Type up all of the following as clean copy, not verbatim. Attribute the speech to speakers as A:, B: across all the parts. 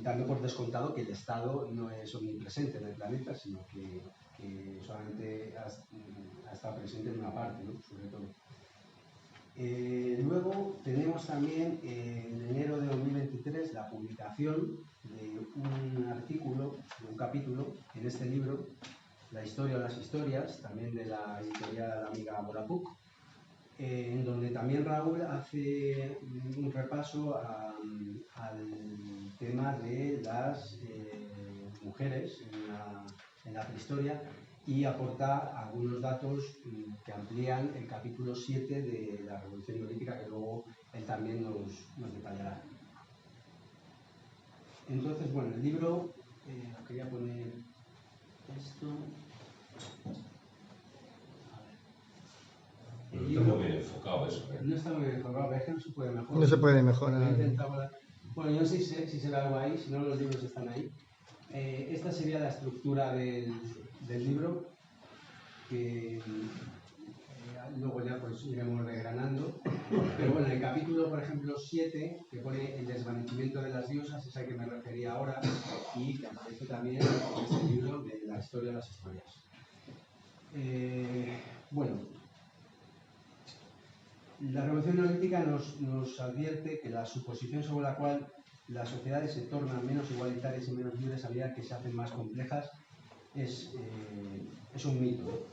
A: dando por descontado que el Estado no es omnipresente en el planeta, sino que solamente ha estado presente en una parte, ¿no? Sobre todo. Luego tenemos también en enero de 2023 la publicación de un artículo, de un capítulo en este libro, La historia o las historias, también de la editorial amiga Volapük, en donde también Raúl hace un repaso al tema de las mujeres en la prehistoria y aporta algunos datos que amplían el capítulo 7 de la Revolución Neolítica, que luego él también nos detallará. Entonces, bueno, el libro, quería poner esto.
B: No está muy bien enfocado eso, ¿eh?
A: No está muy bien enfocado, es que no se puede mejorar.
C: No se puede mejorar.
A: Bueno, yo no sé si se ve algo ahí, si no los libros están ahí. Esta sería la estructura del libro, que luego ya pues iremos regranando. Pero bueno, el capítulo, por ejemplo, 7, que pone el desvanecimiento de las diosas, es al que me refería ahora, y que aparece también en este libro de la historia de las historias. Bueno, la Revolución Neolítica nos advierte que la suposición sobre la cual las sociedades se tornan menos igualitarias y menos libres a medida que se hacen más complejas es un mito.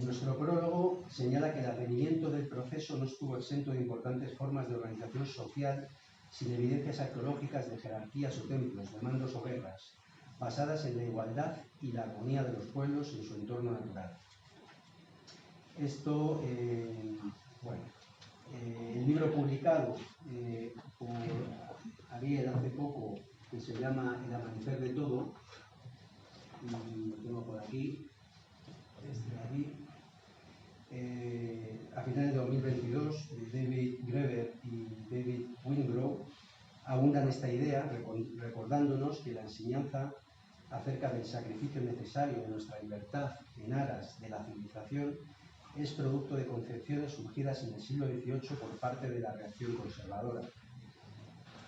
A: Nuestro prólogo señala que el advenimiento del proceso no estuvo exento de importantes formas de organización social sin evidencias arqueológicas de jerarquías o templos, de mandos o guerras, basadas en la igualdad y la armonía de los pueblos en su entorno natural. Esto, bueno, el libro publicado por Ariel hace poco, que se llama El amanecer de todo, y lo tengo por aquí, este de aquí, a finales de 2022, David Graeber y David Wingrove abundan esta idea, recordándonos que la enseñanza acerca del sacrificio necesario de nuestra libertad en aras de la civilización es producto de concepciones surgidas en el siglo XVIII por parte de la reacción conservadora.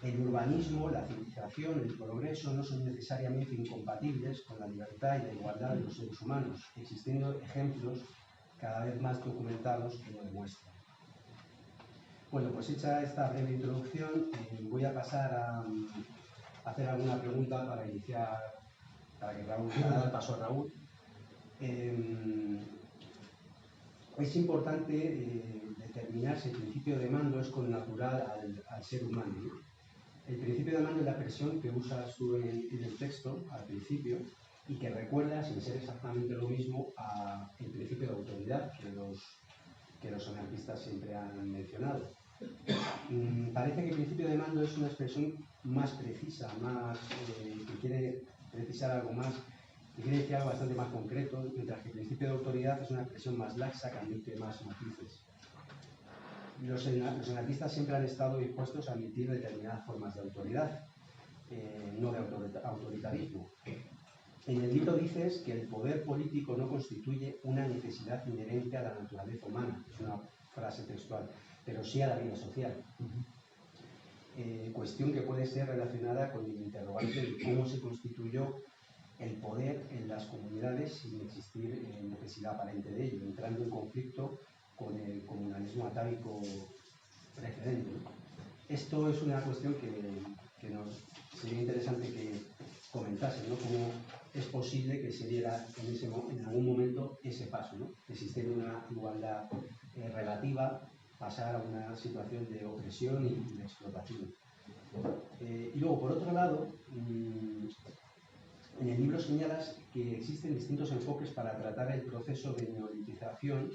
A: El urbanismo, la civilización, el progreso no son necesariamente incompatibles con la libertad y la igualdad de los seres humanos, existiendo ejemplos cada vez más documentados que lo demuestran. Bueno, pues hecha esta breve introducción, voy a pasar a hacer alguna pregunta para iniciar, para que Raúl, para dar paso a Raúl. Es importante determinar si el principio de mando es connatural al ser humano, ¿no? El principio de mando es la expresión que usas tú en el texto al principio y que recuerda, sin ser exactamente lo mismo, al principio de autoridad que los anarquistas siempre han mencionado. Parece que el principio de mando es una expresión más precisa, que quiere precisar algo más, que quiere decir algo bastante más concreto, mientras que el principio de autoridad es una expresión más laxa que admite más matices. Los anarquistas siempre han estado dispuestos a admitir determinadas formas de autoridad, no de autoritarismo. En el libro dices que el poder político no constituye una necesidad inherente a la naturaleza humana, es una frase textual, pero sí a la vida social. Cuestión que puede ser relacionada con el interrogante de cómo se constituyó el poder en las comunidades sin existir necesidad aparente de ello, entrando en conflicto con el comunalismo atávico precedente. Esto es una cuestión que nos sería interesante que comentasen, ¿no? Cómo es posible que se diera en algún momento ese paso, ¿no? Existir una igualdad relativa, pasar a una situación de opresión y de explotación. Y luego, por otro lado, en el libro señalas que existen distintos enfoques para tratar el proceso de neolitización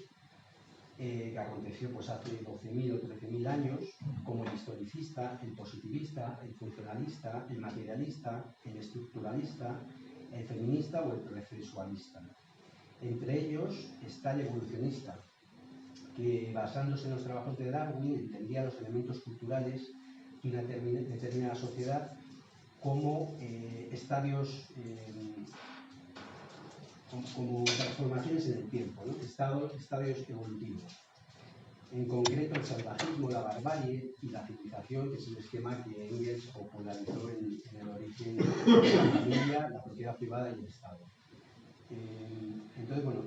A: que aconteció pues, hace 12.000 o 13.000 años, como el historicista, el positivista, el funcionalista, el materialista, el estructuralista, el feminista o el procesualista. Entre ellos está el evolucionista, que basándose en los trabajos de Darwin entendía los elementos culturales de una determinada sociedad como estadios, como transformaciones en el tiempo, ¿no? Estadios evolutivos. En concreto, el salvajismo, la barbarie y la civilización, que es el esquema que Engels popularizó en el origen de la familia, la propiedad privada y el Estado. Entonces, bueno,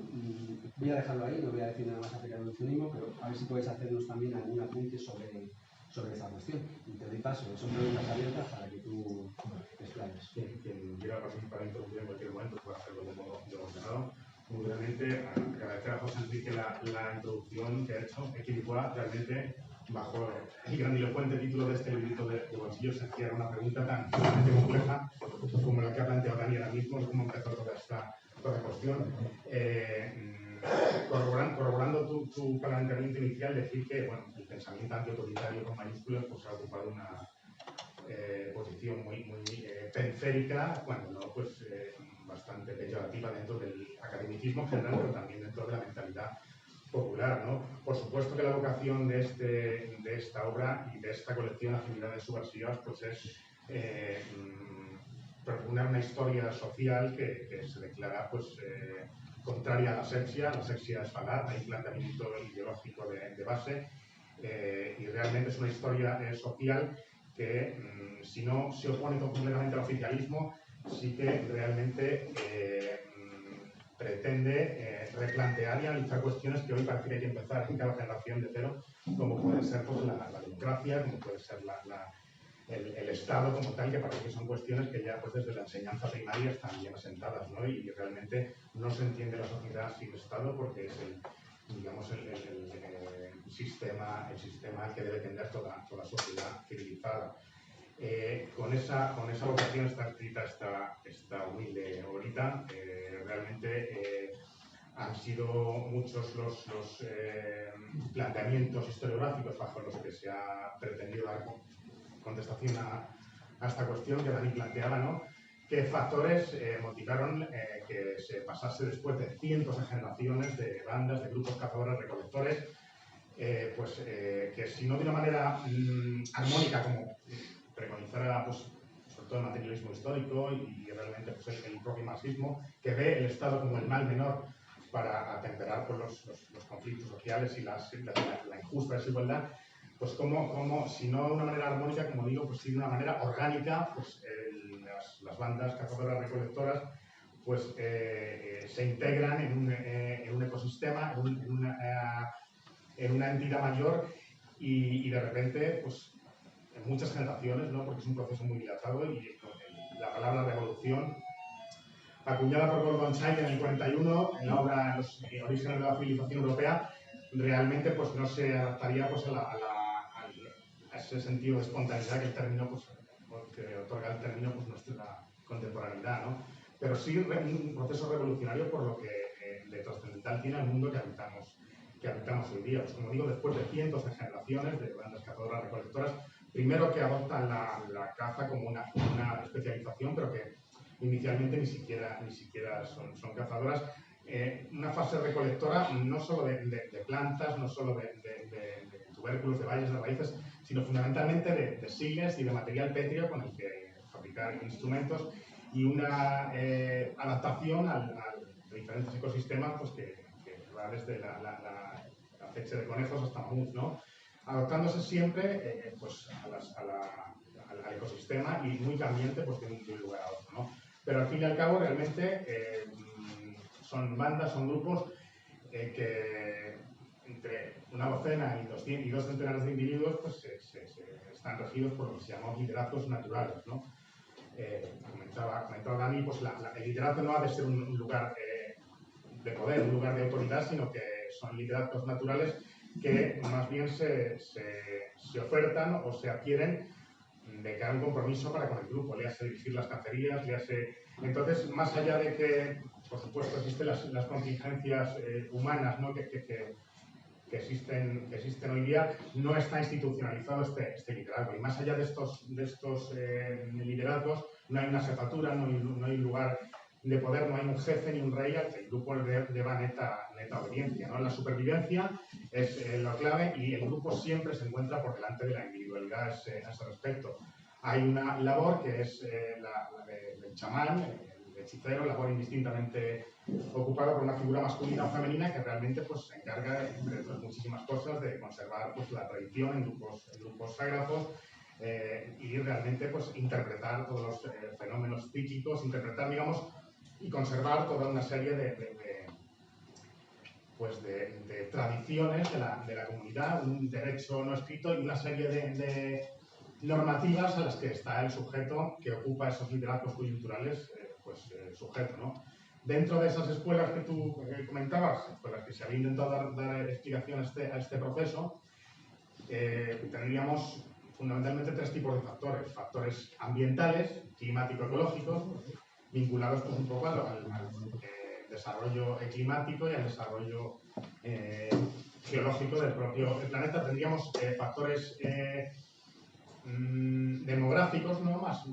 A: voy a dejarlo ahí, no voy a decir nada más acerca del evolucionismo, pero a ver si puedes hacernos también algún apunte sobre esta cuestión. Y te doy paso, son preguntas abiertas para que tú te explayes.
C: Quien quiera participar en introducción en cualquier momento puede hacerlo de modo ordenado. Muy brevemente, agradecer a José Enrique la introducción que ha hecho. Equivocua realmente, bajo el grandilocuente título de este librito de bolsillo, se hacía una pregunta tan compleja como la que ha planteado Dani ahora mismo, cómo empezó toda esta cuestión. Corroborando tu planteamiento inicial, decir que bueno, el pensamiento antiautoritario con mayúsculas pues, ha ocupado una posición muy periférica, cuando no, pues bastante peyorativa dentro del academicismo en general, pero también dentro de la mentalidad popular, ¿no? Por supuesto que la vocación de esta obra y de esta colección Afinidades Subversivas pues es proponer una historia social que se declara pues, contraria a la asepsia. La asepsia es falar, hay un planteamiento ideológico de base y realmente es una historia social que si no se opone completamente al oficialismo, sí que realmente pretende replantear y analizar cuestiones que hoy parece que hay que empezar en cada generación de cero, como puede ser pues, la democracia, como puede ser el Estado como tal, que parece que son cuestiones que ya pues, desde la enseñanza primaria están bien asentadas, ¿no? Y realmente no se entiende la sociedad sin Estado porque es digamos, el sistema al que debe tender toda sociedad civilizada. Con esa vocación está escrita esta humilde obrita. Realmente han sido muchos los planteamientos historiográficos bajo los que se ha pretendido dar contestación a esta cuestión que Dani planteaba, ¿no? ¿Qué factores motivaron que se pasase después de cientos de generaciones de bandas, de grupos cazadores, recolectores, que si no de una manera armónica como preconizara pues, sobre todo el materialismo histórico y realmente pues, el propio marxismo, que ve el Estado como el mal menor para atemperar pues, los conflictos sociales y la injusta desigualdad, pues como si no de una manera armónica, como digo, pues sí de una manera orgánica, pues las bandas cazadoras recolectoras pues se integran en un ecosistema, en una entidad mayor y de repente, pues en muchas generaciones, ¿no? Porque es un proceso muy dilatado y la palabra revolución, acuñada por Gordon Childe en el 41, en la obra Los orígenes de la civilización europea, realmente pues, no se adaptaría pues, a ese sentido de espontaneidad que el término, pues, que otorga el término pues, nuestra contemporaneidad, ¿no? Pero sí un proceso revolucionario por lo que de trascendental tiene el mundo que habitamos hoy día. Pues, como digo, después de cientos de generaciones de bandas cazadoras recolectoras, primero que adoptan la caza como una especialización, pero que inicialmente ni siquiera son cazadoras. Una fase recolectora no solo de plantas, no solo de tubérculos, de bayas, de raíces, sino fundamentalmente de sigles y de material pétreo con el que fabricar instrumentos y una adaptación a diferentes ecosistemas pues, que va desde la aceche de conejos hasta mamuts, ¿no? Adaptándose siempre pues, al ecosistema y muy cambiante pues, de un lugar a otro, ¿no? Pero al fin y al cabo realmente son bandas, son grupos que entre una docena y dos centenares de individuos pues, están regidos por lo que se llaman liderazgos naturales, ¿no? Comentaba Dani, pues el liderazgo no ha de ser un lugar de poder, un lugar de autoridad, sino que son liderazgos naturales que más bien se ofertan o se adquieren de cara a un compromiso para con el grupo, le hace dirigir las cacerías, le hace... Entonces, más allá de que, por supuesto, existen las contingencias humanas, ¿no? que existen hoy día, no está institucionalizado este liderazgo. Y más allá de estos liderazgos, no hay una jefatura, no hay un lugar de poder, no hay un jefe ni un rey al que el grupo deba neta obediencia, ¿no? La supervivencia es la clave y el grupo siempre se encuentra por delante de la individualidad a ese respecto. Hay una labor que es la del chamán, hechicero, labor indistintamente ocupada por una figura masculina o femenina que realmente pues, se encarga, entre otras muchísimas cosas, de conservar pues, la tradición en grupos sagrados y realmente pues, interpretar todos los fenómenos cíclicos, interpretar, digamos, y conservar toda una serie de tradiciones de la comunidad, un derecho no escrito y una serie de normativas a las que está el sujeto que ocupa esos liderazgos coyunturales, sujeto, ¿no? Dentro de esas escuelas que tú comentabas, con las que se había intentado dar explicación a este proceso, tendríamos fundamentalmente tres tipos de factores. Factores ambientales, climático-ecológicos, vinculados pues, un poco al desarrollo climático y al desarrollo geológico del propio planeta. Tendríamos factores demográficos, ¿no? más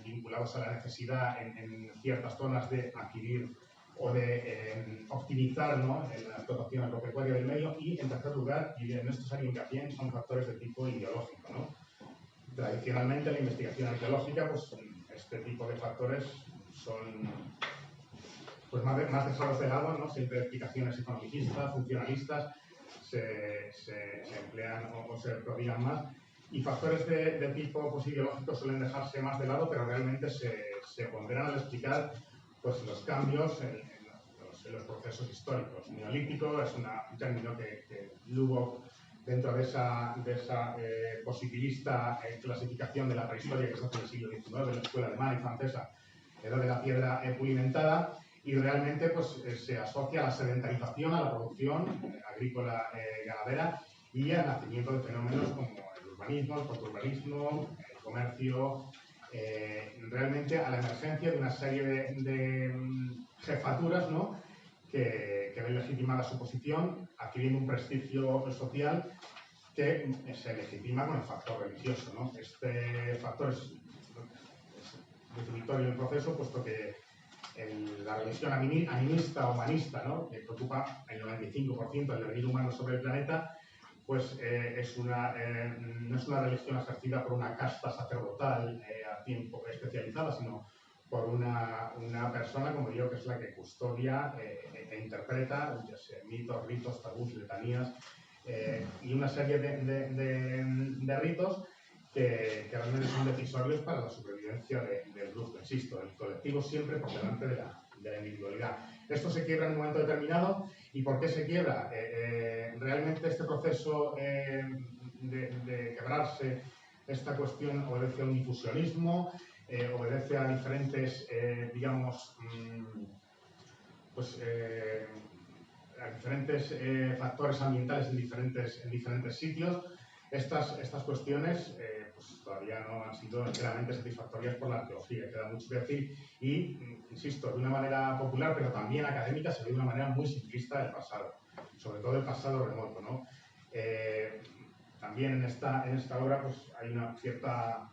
C: vinculados a la necesidad en ciertas zonas de adquirir o de optimizar, ¿no? La explotación agropecuaria del medio. Y en tercer lugar, y en esto sería hincapié, son factores de tipo ideológico, ¿no? Tradicionalmente la investigación arqueológica, pues este tipo de factores son pues, más dejados de lado, ¿no? Siempre explicaciones economicistas, funcionalistas se emplean o se prodigan más. Y factores de tipo pues, ideológico suelen dejarse más de lado, pero realmente se ponderan al explicar pues, los cambios en los procesos históricos. Neolítico es un término que Lubbock, dentro de esa positivista clasificación de la prehistoria que se hace en el siglo XIX, en la escuela alemana y francesa, edad de la piedra pulimentada, y realmente pues, se asocia a la sedentarización, a la producción agrícola ganadera y al nacimiento de fenómenos como el urbanismo, el posturbanismo, el comercio, realmente a la emergencia de una serie de jefaturas, ¿no? que ven legitimada su posición, adquiriendo un prestigio social que se legitima con el factor religioso, ¿no? Este factor es definitorio del proceso, puesto que la religión animista o humanista, ¿no? Que ocupa el 95% del devenir humano sobre el planeta, pues no es una religión ejercida por una casta sacerdotal a tiempo especializada, sino por una persona como yo, que es la que custodia e interpreta ya sea, mitos, ritos, tabús, letanías y una serie de ritos que realmente son decisorios para la supervivencia del grupo. Insisto, el colectivo siempre por delante de la individualidad. Esto se quiebra en un momento determinado. ¿Y por qué se quiebra? Realmente este proceso de quebrarse, esta cuestión obedece a un difusionismo, obedece a diferentes, digamos, a diferentes factores ambientales en diferentes sitios. Estas cuestiones pues todavía no han sido enteramente satisfactorias por la arqueología, queda mucho que decir y, insisto, de una manera popular pero también académica se ve de una manera muy simplista del pasado, sobre todo el pasado remoto, ¿no? También en esta obra pues, hay una cierta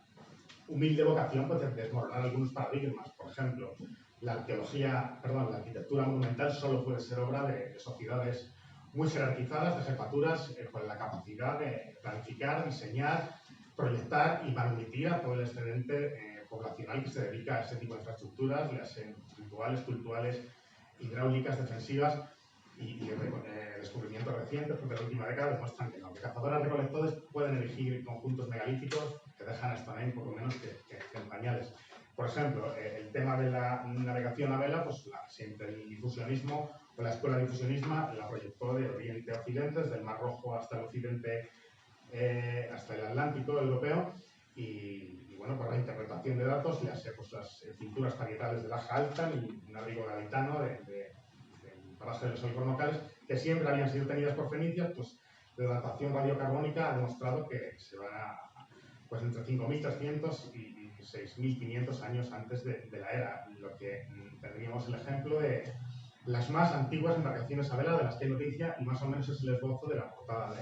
C: humilde vocación pues, de desmoronar algunos paradigmas. Por ejemplo, la arquitectura monumental solo puede ser obra de sociedades muy jerarquizadas, de jefaturas con la capacidad de planificar, diseñar, proyectar y manumitir a todo el excedente poblacional que se dedica a ese tipo de infraestructuras, ya sean rituales, culturales, hidráulicas, defensivas y descubrimientos recientes de la última década demuestran que no, que cazadores recolectores pueden erigir conjuntos megalíticos que dejan a Stonehenge por lo menos que en pañales. Por ejemplo, el tema de la navegación a vela, pues siempre el difusionismo o la escuela difusionismo la proyectó de oriente a occidente, desde el Mar Rojo hasta el occidente, hasta el Atlántico europeo, y bueno, por la interpretación de datos, ya sea pues, las cinturas parietales del Aja Alta y un abrigo gaditano del paraje de los Alcornocales, que siempre habían sido tenidas por fenicios, pues la datación radiocarbónica ha demostrado que se va pues, entre 5.300 y 6.500 años antes de la era, lo que tendríamos el ejemplo de las más antiguas embarcaciones a vela de las que hay noticia y más o menos es el esbozo de la portada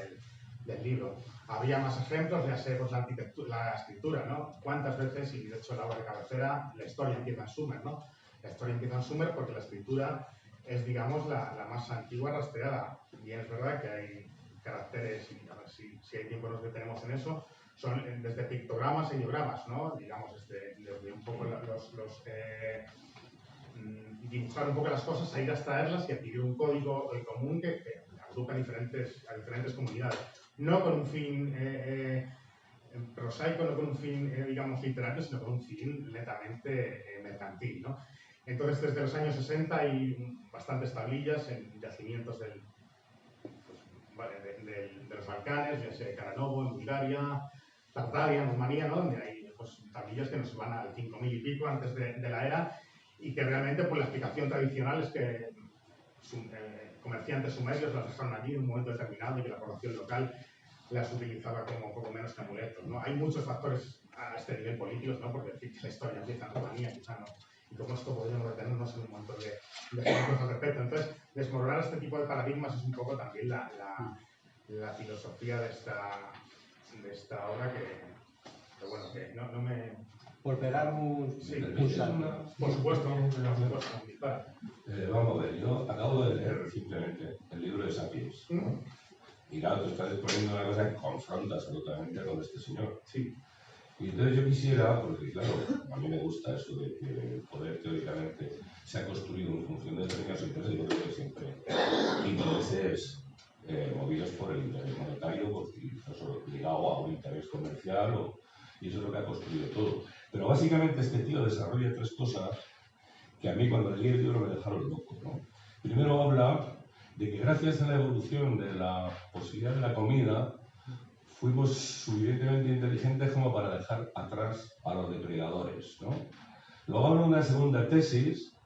C: del libro. Habría más ejemplos, ya sé, pues la escritura, ¿no? ¿Cuántas veces, y de hecho la obra de cabecera, la historia empieza en Sumer, ¿no? La historia empieza en Sumer porque la escritura es, digamos, la más antigua rastreada. Bien, es verdad que hay caracteres, y a ver si hay tiempo nos detenemos en eso, son desde pictogramas e ideogramas, ¿no? Digamos, desde un poco dibujar un poco las cosas, a ir a extraerlas y adquirir un código común que agrupa a diferentes comunidades. No con un fin prosaico, no con un fin, digamos, literario, sino con un fin netamente mercantil, ¿no? Entonces, desde los años 60 hay bastantes tablillas en yacimientos de los Balcanes, ya sea Karanovo, en Bulgaria, Tartaria, en Rumanía, ¿no? Donde hay pues, tablillas que nos van al 5000 y pico antes de la era, y que realmente pues, la explicación tradicional es que comerciantes sumerios las dejaron allí en un momento determinado y que la población local las utilizaba como poco menos que amuletos, ¿no? Hay muchos factores a este nivel políticos, ¿no? Porque decir que la historia empieza en Rumanía, quizá no. Y como esto podríamos detenernos en un montón de ejemplos al respecto. Entonces, desmoronar este tipo de paradigmas es un poco también la filosofía de esta obra que bueno, que no me...
A: Por pegar un salto.
C: Por supuesto.
B: Vamos a ver, yo acabo de leer recientemente el libro de Sapiens. Y claro, tú estás exponiendo una cosa que confronta absolutamente con este señor.
C: Sí.
B: Y entonces yo quisiera, porque claro, a mí me gusta eso de que el poder teóricamente se ha construido en función de determinados intereses, yo creo que siempre intereses movidos por el interés monetario, porque eso ligado a un interés comercial, y eso es lo que ha construido todo. Pero básicamente este tío desarrolla tres cosas que a mí cuando leí el libro me dejaron loco, ¿no? Primero habla de que gracias a la evolución de la posibilidad de la comida, fuimos suficientemente inteligentes como para dejar atrás a los depredadores, ¿no? Luego habla de una segunda tesis,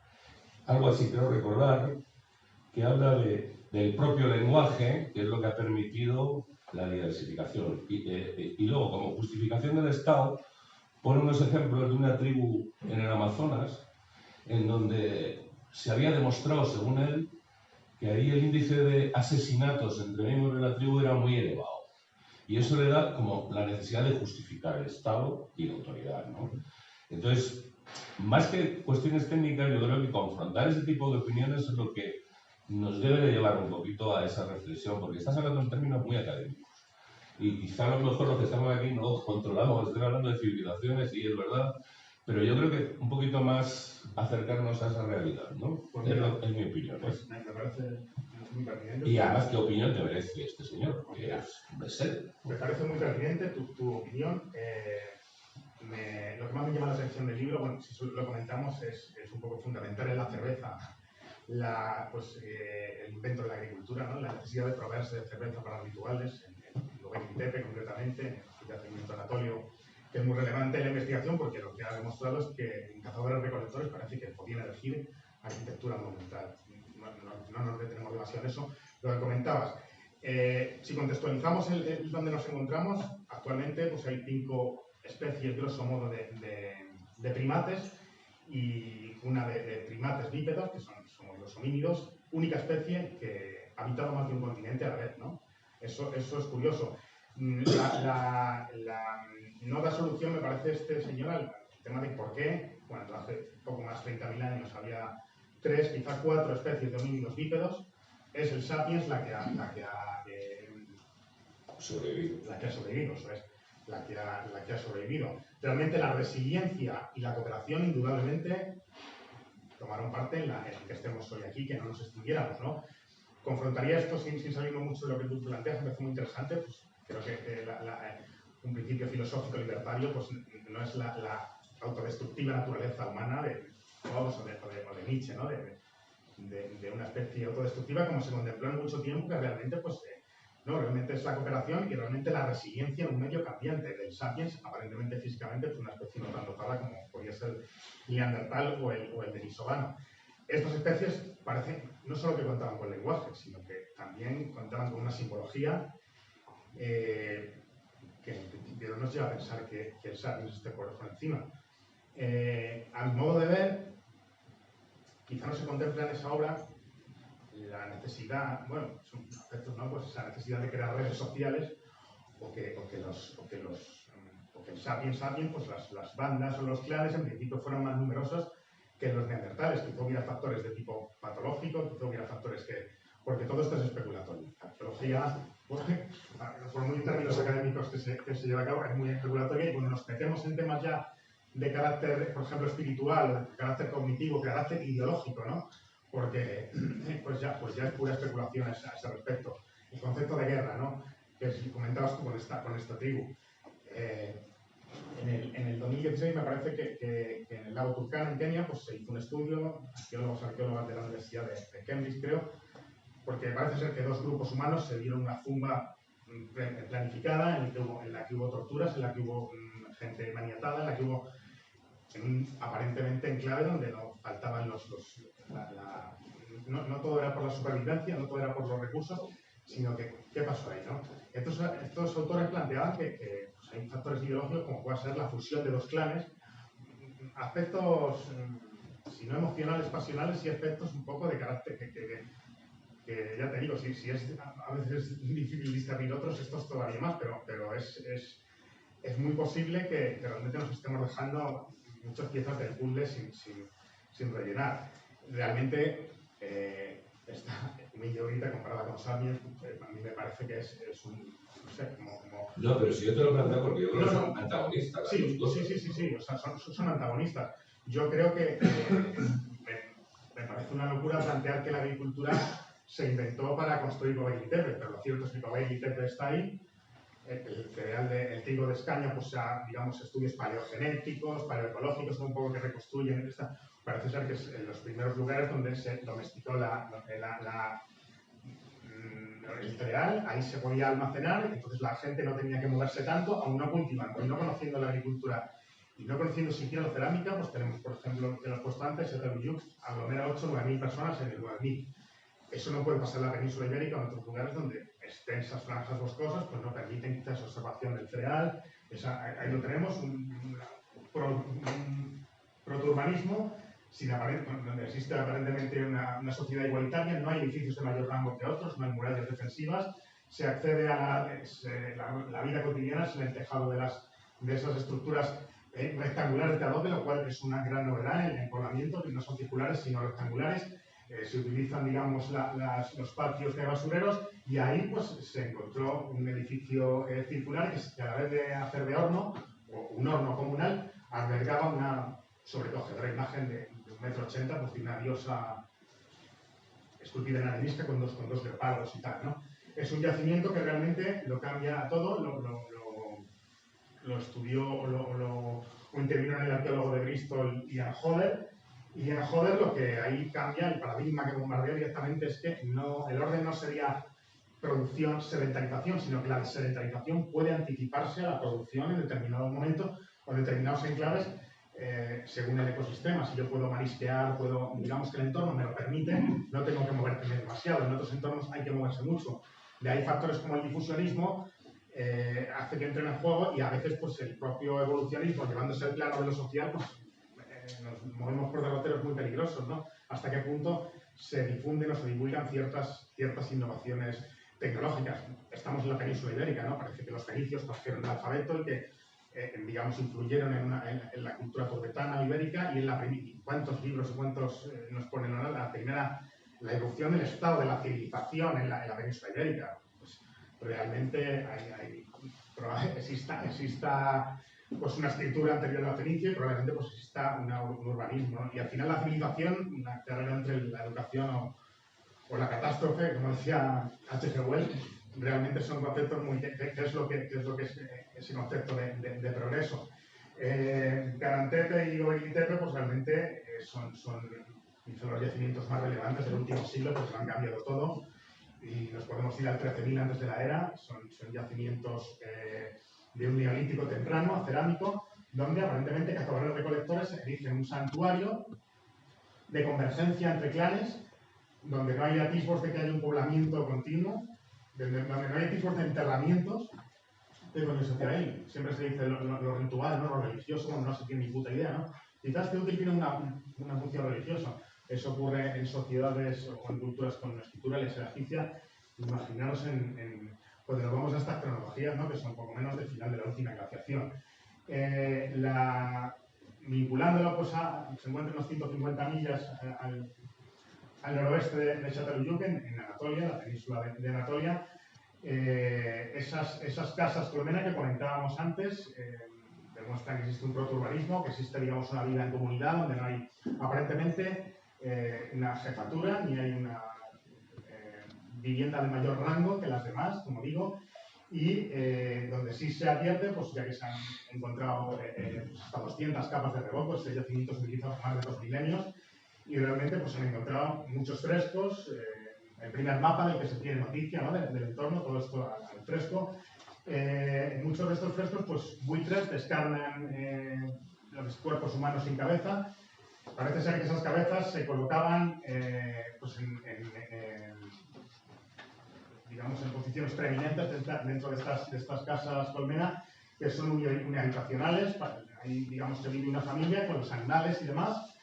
B: algo así creo recordar, que habla del propio lenguaje, que es lo que ha permitido la diversificación. Y luego, como justificación del Estado, pone unos ejemplos de una tribu en el Amazonas, en donde se había demostrado, según él, que ahí el índice de asesinatos entre miembros de la tribu era muy elevado. Y eso le da como la necesidad de justificar el Estado y la autoridad, ¿no? Entonces, más que cuestiones técnicas, yo creo que confrontar ese tipo de opiniones es lo que nos debe de llevar un poquito a esa reflexión, porque estás hablando en términos muy académicos. Y quizá a lo mejor los que estamos aquí no controlamos, estoy hablando de civilizaciones, y es verdad, pero yo creo que un poquito más acercarnos a esa realidad, ¿no?
C: Pues
B: es mi opinión.
C: Pues me parece muy pertinente.
B: Y además, ¿qué opinión te merece este señor? Porque es de ser.
C: Me parece muy pertinente tu opinión. Lo que más me llama la atención del libro, bueno, si lo comentamos, es un poco fundamental en la cerveza. El invento de la agricultura, ¿no? La necesidad de proveerse de cerveza para rituales, en Gobekli-Tepe concretamente, en el yacimiento anatolio, que es muy relevante en la investigación porque lo que ha demostrado es que en cazadores-recolectores parece que podían elegir arquitectura monumental. No nos detenemos demasiado en eso. Lo que comentabas, si contextualizamos donde nos encontramos, actualmente pues hay 5 especies, grosso modo, de primates y una de primates bípedos, que somos los homínidos, única especie que ha habitado más de un continente a la vez, ¿no? Eso es curioso. No da solución, me parece, este señor al tema de por qué, cuando hace poco más de 30.000 años había 3, quizá 4 especies de homínidos bípedos, es el sapiens la que ha sobrevivido, eso es, la que ha sobrevivido. Realmente la resiliencia y la cooperación, indudablemente, tomaron parte en que estemos hoy aquí, que no nos extinguiéramos, ¿no? Confrontaría esto sin salirme mucho de lo que tú planteas, me parece muy interesante, pues creo que un principio filosófico libertario pues no es la autodestructiva naturaleza humana de Hobbes o de Nietzsche, ¿no? De una especie autodestructiva como se contempló en mucho tiempo, que realmente pues no, realmente es la cooperación y realmente la resiliencia en un medio cambiante del sapiens, aparentemente físicamente pues una especie no tan dotada como podría ser el neandertal o el denisovano. Estas especies parecen no solo que contaban con lenguaje, sino que también contaban con una simbología que en principio no nos lleva a pensar que el sapiens esté por encima. A mi modo de ver, quizá no se contempla en esa obra la necesidad, bueno, son aspectos, ¿no? Pues esa necesidad de crear redes sociales o que el sapiens, pues las bandas o los clanes en principio fueron más numerosos que los neandertales, quizá hubiera factores de tipo patológico, quizá hubiera factores porque todo esto es especulatorio. La arqueología, por muy términos académicos que se lleva a cabo, es muy especulatoria y cuando nos metemos en temas ya de carácter, por ejemplo, espiritual, de carácter cognitivo, de carácter ideológico, ¿no? Porque pues ya es pura especulación a ese respecto. El concepto de guerra, ¿no? Que comentabas tú con esta tribu. En el 2016 me parece que en el lago Turkana, en Kenia, pues se hizo un estudio, arqueólogas de la Universidad de Cambridge, creo, porque parece ser que dos grupos humanos se dieron una zumba planificada en la que hubo torturas, en la que hubo gente maniatada, en la que hubo aparentemente enclave donde no faltaban no todo era por la supervivencia, no todo era por los recursos, sino que ¿qué pasó ahí, no? Estos autores planteaban que pues hay factores ideológicos como puede ser la fusión de dos clanes, aspectos, si no emocionales, pasionales, y aspectos un poco de carácter que ya te digo, si es a veces es difícil discernir otros, estos todavía más, pero es muy posible que realmente nos estemos dejando muchas piezas del puzzle sin rellenar. Realmente, esta humilde ahorita comparada con Sapiens, a mí me parece que es un, no sé, como...
B: No, pero si yo te lo planteo porque yo creo que son antagonistas.
C: Sí, o sea, son antagonistas. Yo creo que me parece una locura plantear que la agricultura se inventó para construir Göbekli Tepe, pero lo cierto es que Göbekli Tepe está ahí. El cereal el trigo de Escaña, pues digamos, estudios paleogenéticos, paleoecológicos, un poco que reconstruyen esta. Parece ser que es en los primeros lugares donde se domesticó el cereal, ahí se podía almacenar, entonces la gente no tenía que moverse tanto, aún no cultivando, y no conociendo la agricultura, y no conociendo siquiera la cerámica, pues tenemos, por ejemplo, que lo he puesto antes, Châteaubriand aglomera 8 o 9.000 personas en el 9.000. Eso no puede pasar en la península ibérica o en otros lugares donde extensas franjas boscosas pues no permiten quizás observación del cereal. Ahí lo tenemos, un proturbanismo donde existe aparentemente una sociedad igualitaria, no hay edificios de mayor rango que otros, no hay murallas defensivas, se accede a la vida cotidiana en el tejado de esas estructuras rectangulares de adobe, lo cual es una gran novedad en el poblamiento, que no son circulares sino rectangulares. Se utilizan, digamos, los patios de basureros y ahí pues se encontró un edificio circular que a la vez de hacer de horno, o un horno comunal, albergaba una sobrecogedora imagen de 1,80 m, pues de una diosa esculpida en arenisca con dos leopardos y tal, ¿no? Es un yacimiento que realmente lo cambia todo, lo estudió o intervino en el arqueólogo de Bristol, Ian Hodder. Y en Hodder lo que ahí cambia, el paradigma que bombardea directamente es que el orden no sería producción, sedentarización, sino que la sedentarización puede anticiparse a la producción en determinados momentos o en determinados enclaves según el ecosistema. Si yo puedo marisquear, digamos que el entorno me lo permite, no tengo que moverme demasiado. En otros entornos hay que moverse mucho. De ahí factores como el difusionismo hace que entren en juego y a veces pues el propio evolucionismo, llevándose al plano de lo social, pues nos movemos por derroteros muy peligrosos, ¿no? Hasta qué punto se difunden o se divulgan ciertas innovaciones tecnológicas. Estamos en la península ibérica, ¿no? Parece que los fenicios trajeron el alfabeto, el que, digamos, influyeron en la cultura tibetana ibérica y cuántos libros y cuántos nos ponen ahora la erupción del estado de la civilización en la península ibérica. Pues realmente exista pues una escritura anterior a la fenicia y probablemente pues exista un urbanismo, ¿no? Y al final la civilización, una carrera entre la educación o la catástrofe, como decía H.G. Wells, realmente son conceptos muy... ¿Qué es lo que es ese concepto de progreso? Garantepe y Göbekli Tepe pues realmente son los yacimientos más relevantes del último siglo, porque lo han cambiado todo y nos podemos ir al 13.000 antes de la era. Son yacimientos de un neolítico temprano, cerámico, donde aparentemente cazadores recolectores erigen un santuario de convergencia entre clanes, donde no hay atisbos de que haya un poblamiento continuo, donde no hay atisbos de enterramientos. ¿Qué coño se hace ahí? Siempre se dice lo ritual, ¿no? Lo religioso, cuando no se tiene ni puta idea, ¿no? Quizás este útil tiene una función religiosa. Eso ocurre en sociedades o en culturas con una escritura egipcia. Imaginaros cuando nos vamos a estas cronologías, ¿no? Que son poco menos del final de la última glaciación. Vinculándolo, pues se encuentra unos 150 millas al noroeste de Châteaubriand, en Anatolia, la península de Anatolia. Esas casas colmena que comentábamos antes, demuestran que existe un protourbanismo, que existe, digamos, una vida en comunidad donde no hay aparentemente una jefatura ni hay una vivienda de mayor rango que las demás, como digo, y donde sí se advierte, pues ya que se han encontrado hasta 200 capas de revocos, este yacimiento se utiliza por más de 2 milenios, y realmente pues, se han encontrado muchos frescos, el primer mapa del que se tiene noticia, ¿no? del entorno, todo esto al fresco. En muchos de estos frescos, pues buitres descarnan los cuerpos humanos sin cabeza. Parece ser que esas cabezas se colocaban pues digamos, en posiciones preeminentes dentro de estas casas colmena, que son unihabitacionales. Ahí, digamos, se vive una familia con los animales y demás,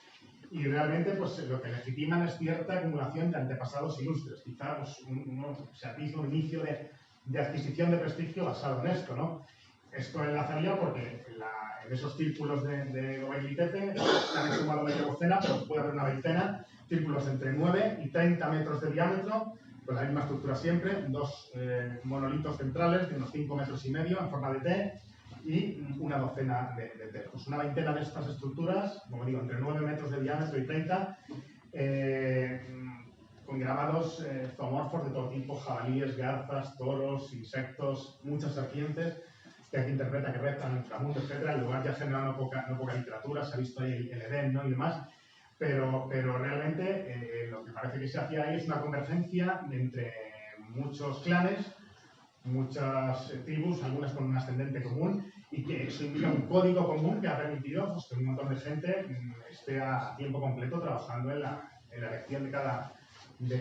C: y realmente pues, lo que legitiman es cierta acumulación de antepasados ilustres. Quizá pues, uno se atisba un inicio de adquisición de prestigio basado en esto, ¿no? Esto enlazaría porque en esos círculos de Gobekli-Tepe se han sumado media docena, pero puede haber una veintena, círculos entre 9 y 30 metros de diámetro, con la misma estructura siempre, dos monolitos centrales de unos 5 metros y medio en forma de T y una docena de telos. Una veintena de estas estructuras, como digo, entre 9 metros de diámetro y 30, con grabados zoomorfos de todo tipo, jabalíes, garzas, toros, insectos, muchas serpientes, que aquí interpreta que reptan el inframundo, etc. El lugar ya ha generado no poca literatura, se ha visto ahí el Edén, ¿no? Y demás. Pero realmente lo que parece que se hacía ahí es una convergencia entre muchos clanes, muchas tribus, algunas con un ascendente común, y que eso indica un código común que ha permitido pues, que un montón de gente esté a tiempo completo trabajando en la elección de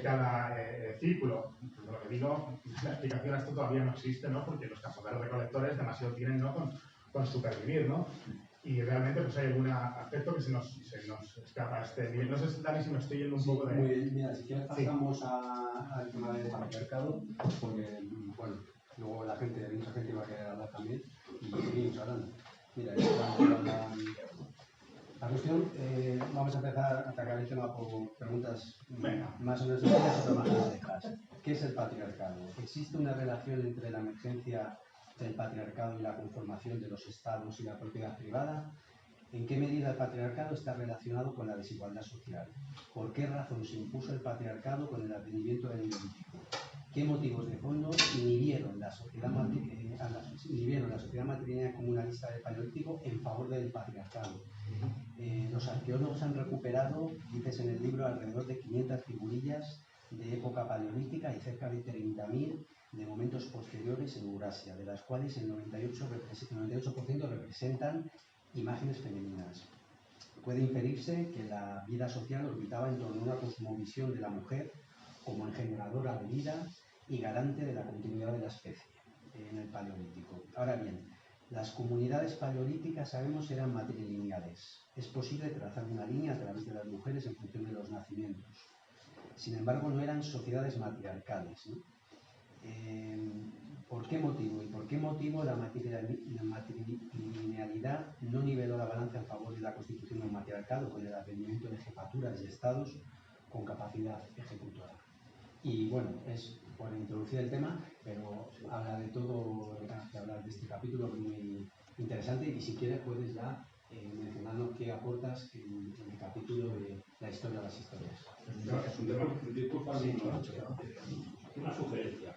C: cada círculo. Lo que digo, la explicación a esto todavía no existe, ¿no? Porque los cazadores recolectores demasiado tienen, ¿no? con supervivir, ¿no? Y realmente pues hay algún aspecto que se nos escapa a este nivel. No sé, Dani, si me estoy yendo un poco de...
A: Muy bien, mira, si quieres pasamos al tema del patriarcado, porque, bueno, luego mucha gente va a querer hablar también, y seguimos hablando. Mira, la cuestión, vamos a empezar a atacar el tema por preguntas más o menos sencillas, pero más complejas. ¿Qué es el patriarcado? ¿Existe una relación entre la emergencia del patriarcado y la conformación de los estados y la propiedad privada? ¿En qué medida el patriarcado está relacionado con la desigualdad social? ¿Por qué razón se impuso el patriarcado con el advenimiento del neolítico? ¿Qué motivos de fondo inhibieron la sociedad matrilineal comunalista del paleolítico en favor del patriarcado? Los arqueólogos han recuperado, dices en el libro, alrededor de 500 figurillas de época paleolítica y cerca de 30.000 de momentos posteriores en Eurasia, de las cuales el 98% representan imágenes femeninas. Puede inferirse que la vida social orbitaba en torno a una cosmovisión de la mujer como engendradora de vida y garante de la continuidad de la especie en el Paleolítico. Ahora bien, las comunidades paleolíticas, sabemos, eran matrilineales. Es posible trazar una línea a través de las mujeres en función de los nacimientos. Sin embargo, no eran sociedades matriarcales, ¿no? ¿Por qué motivo? ¿Y por qué motivo la matrilinealidad no niveló la balanza en favor de la constitución del matriarcado con el advenimiento de jefaturas y estados con capacidad ejecutora? Y bueno, es por introducir el tema, pero habla de todo, que hablar de este capítulo, que es muy interesante, y si quieres puedes ya mencionarnos qué aportas en el capítulo de la historia de las historias.
D: Disculpa, una sugerencia.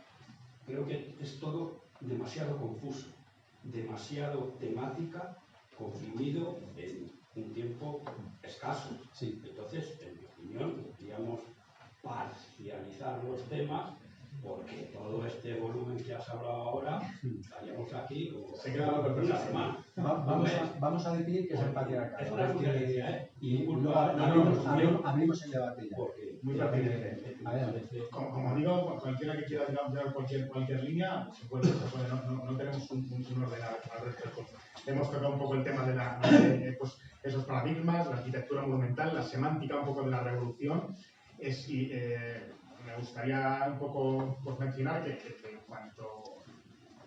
D: Creo que es todo demasiado confuso, demasiado temática, comprimido en un tiempo escaso.
A: Sí.
D: Entonces, en mi opinión, deberíamos parcializar los temas, porque todo este volumen que has hablado ahora, estaríamos aquí como una semana.
A: Vamos a definir qué es el patriarcado.
D: Es una sugerencia, ¿eh?
A: Y luego abrimos el debate ya.
C: Muy pertinente. Como digo, cualquiera que quiera llevar cualquier línea, se puede, no tenemos un ordenador al respecto. Hemos tocado un poco el tema de pues, esos paradigmas, la arquitectura monumental, la semántica un poco de la revolución. Me gustaría un poco pues, mencionar que en cuanto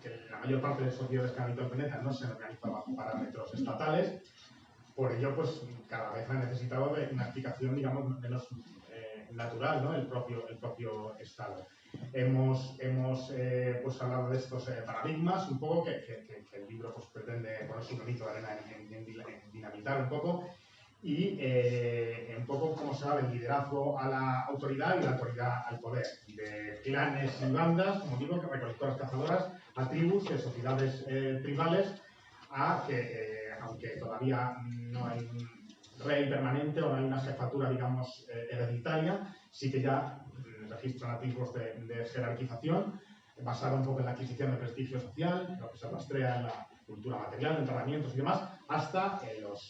C: que la mayor parte de sociedades que han habido el planeta no se organizan bajo parámetros estatales, por ello pues cada vez han necesitado de una explicación, digamos, menos natural, ¿no? el propio Estado. hemos pues hablado de estos paradigmas, un poco, que el libro pues pretende poner su granito de arena en dinamitar un poco, y un poco cómo se va del liderazgo a la autoridad y la autoridad al poder, de clanes y bandas, como digo, recolectoras cazadoras, a tribus, sociedades tribales, a que, aunque todavía no hay un rey permanente o no hay una jefatura, digamos, hereditaria, sí que ya registran atisbos de jerarquización, basada un poco en la adquisición de prestigio social, lo que se rastrea en la cultura material, de enterramientos y demás, hasta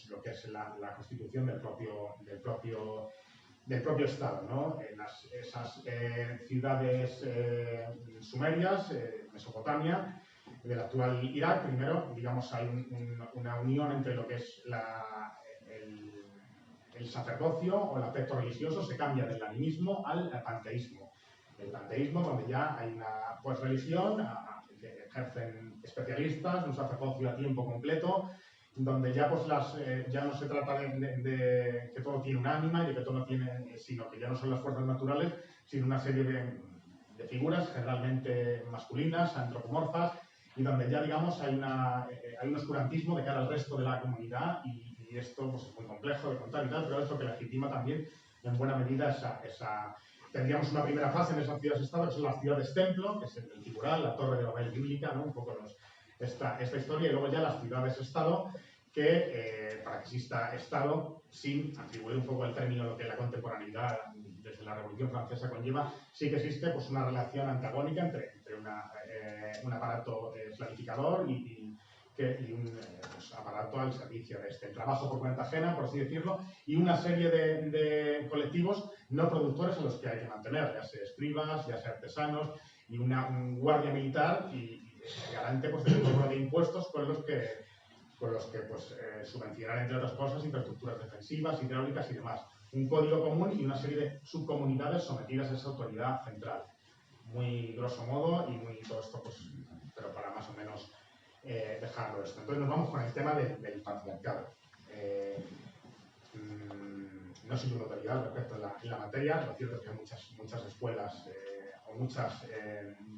C: lo que es la constitución del propio Estado, ¿no? Esas ciudades sumerias, Mesopotamia, del actual Irak, primero, digamos, hay una unión entre lo que es el sacerdocio o el aspecto religioso, se cambia del animismo al panteísmo. El panteísmo, donde ya hay una pues, religión, ejercen especialistas, un sacerdocio a tiempo completo, donde ya, pues, ya no se trata de que todo tiene un ánima y de que todo tiene, sino que ya no son las fuerzas naturales, sino una serie de figuras generalmente masculinas, antropomorfas, y donde ya, digamos, hay un oscurantismo de cara al resto de la comunidad, y esto pues, es muy complejo de contar y tal, pero es lo que legitima también en buena medida tendríamos una primera fase en esas ciudades-estado, que son las ciudades-templo, que es el figural, la torre de Babel bíblica, ¿no? Un poco esta historia, y luego ya las ciudades-estado, que para que exista Estado, sin atribuir un poco el término lo que la contemporaneidad desde la Revolución Francesa conlleva, sí que existe pues, una relación antagónica entre un aparato planificador y un aparato al servicio de el trabajo por cuenta ajena, por así decirlo, y una serie de colectivos no productores a los que hay que mantener, ya sea escribas, ya sea artesanos, y un guardia militar y garante pues, del cobro de impuestos con los que pues, subvencionar, entre otras cosas, infraestructuras defensivas, hidráulicas y demás. Un código común y una serie de subcomunidades sometidas a esa autoridad central. Muy grosso modo y muy todo esto, pues, pero para más o menos dejarlo esto. Entonces nos vamos con el tema del patriarcado. No soy una autoridad respecto en la materia, lo cierto es que hay muchas escuelas o muchas,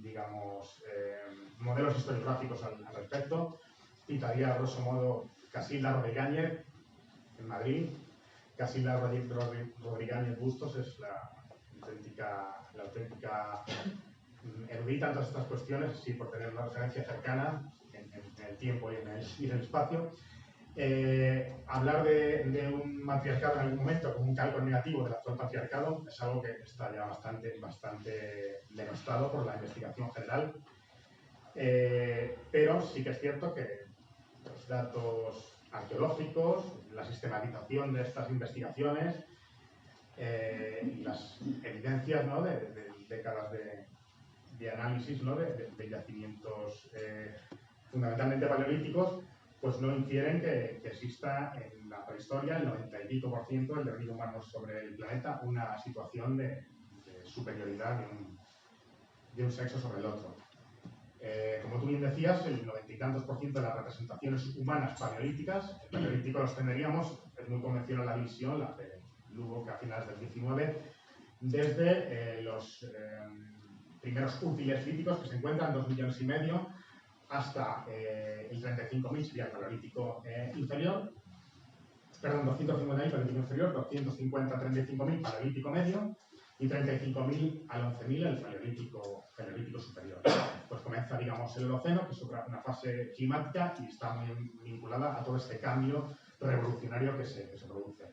C: digamos, modelos historiográficos al respecto. Citaría, a grosso modo, Casilda Rodríguez en Madrid. Casilda Rodríguez Bustos es la auténtica erudita en todas estas cuestiones, sí, por tener una referencia cercana en el tiempo y en el espacio. Hablar de un matriarcado en algún momento como un calco negativo del actual patriarcado es algo que está ya bastante denostado por la investigación general, pero sí que es cierto que los datos arqueológicos, la sistematización de estas investigaciones y las evidencias, ¿no? de décadas de análisis, ¿no? de yacimientos fundamentalmente paleolíticos, pues no infieren que exista en la prehistoria, el 90 y pico % del devenir humano sobre el planeta, una situación de superioridad de un sexo sobre el otro. Como tú bien decías, el 90 y tantos % de las representaciones humanas paleolíticas, el paleolítico los tendríamos, es muy convencional la división, la de Lugo, que a finales del 19, desde los primeros útiles líticos que se encuentran, 2,5 millones, hasta el 35.000 sería el paleolítico inferior, perdón, 250.000 paleolítico inferior, 250 a 35.000 paleolítico medio y 35.000 al 11.000 el paleolítico superior. Pues comienza, digamos, el Holoceno, que es una fase climática y está muy vinculada a todo este cambio revolucionario que se produce.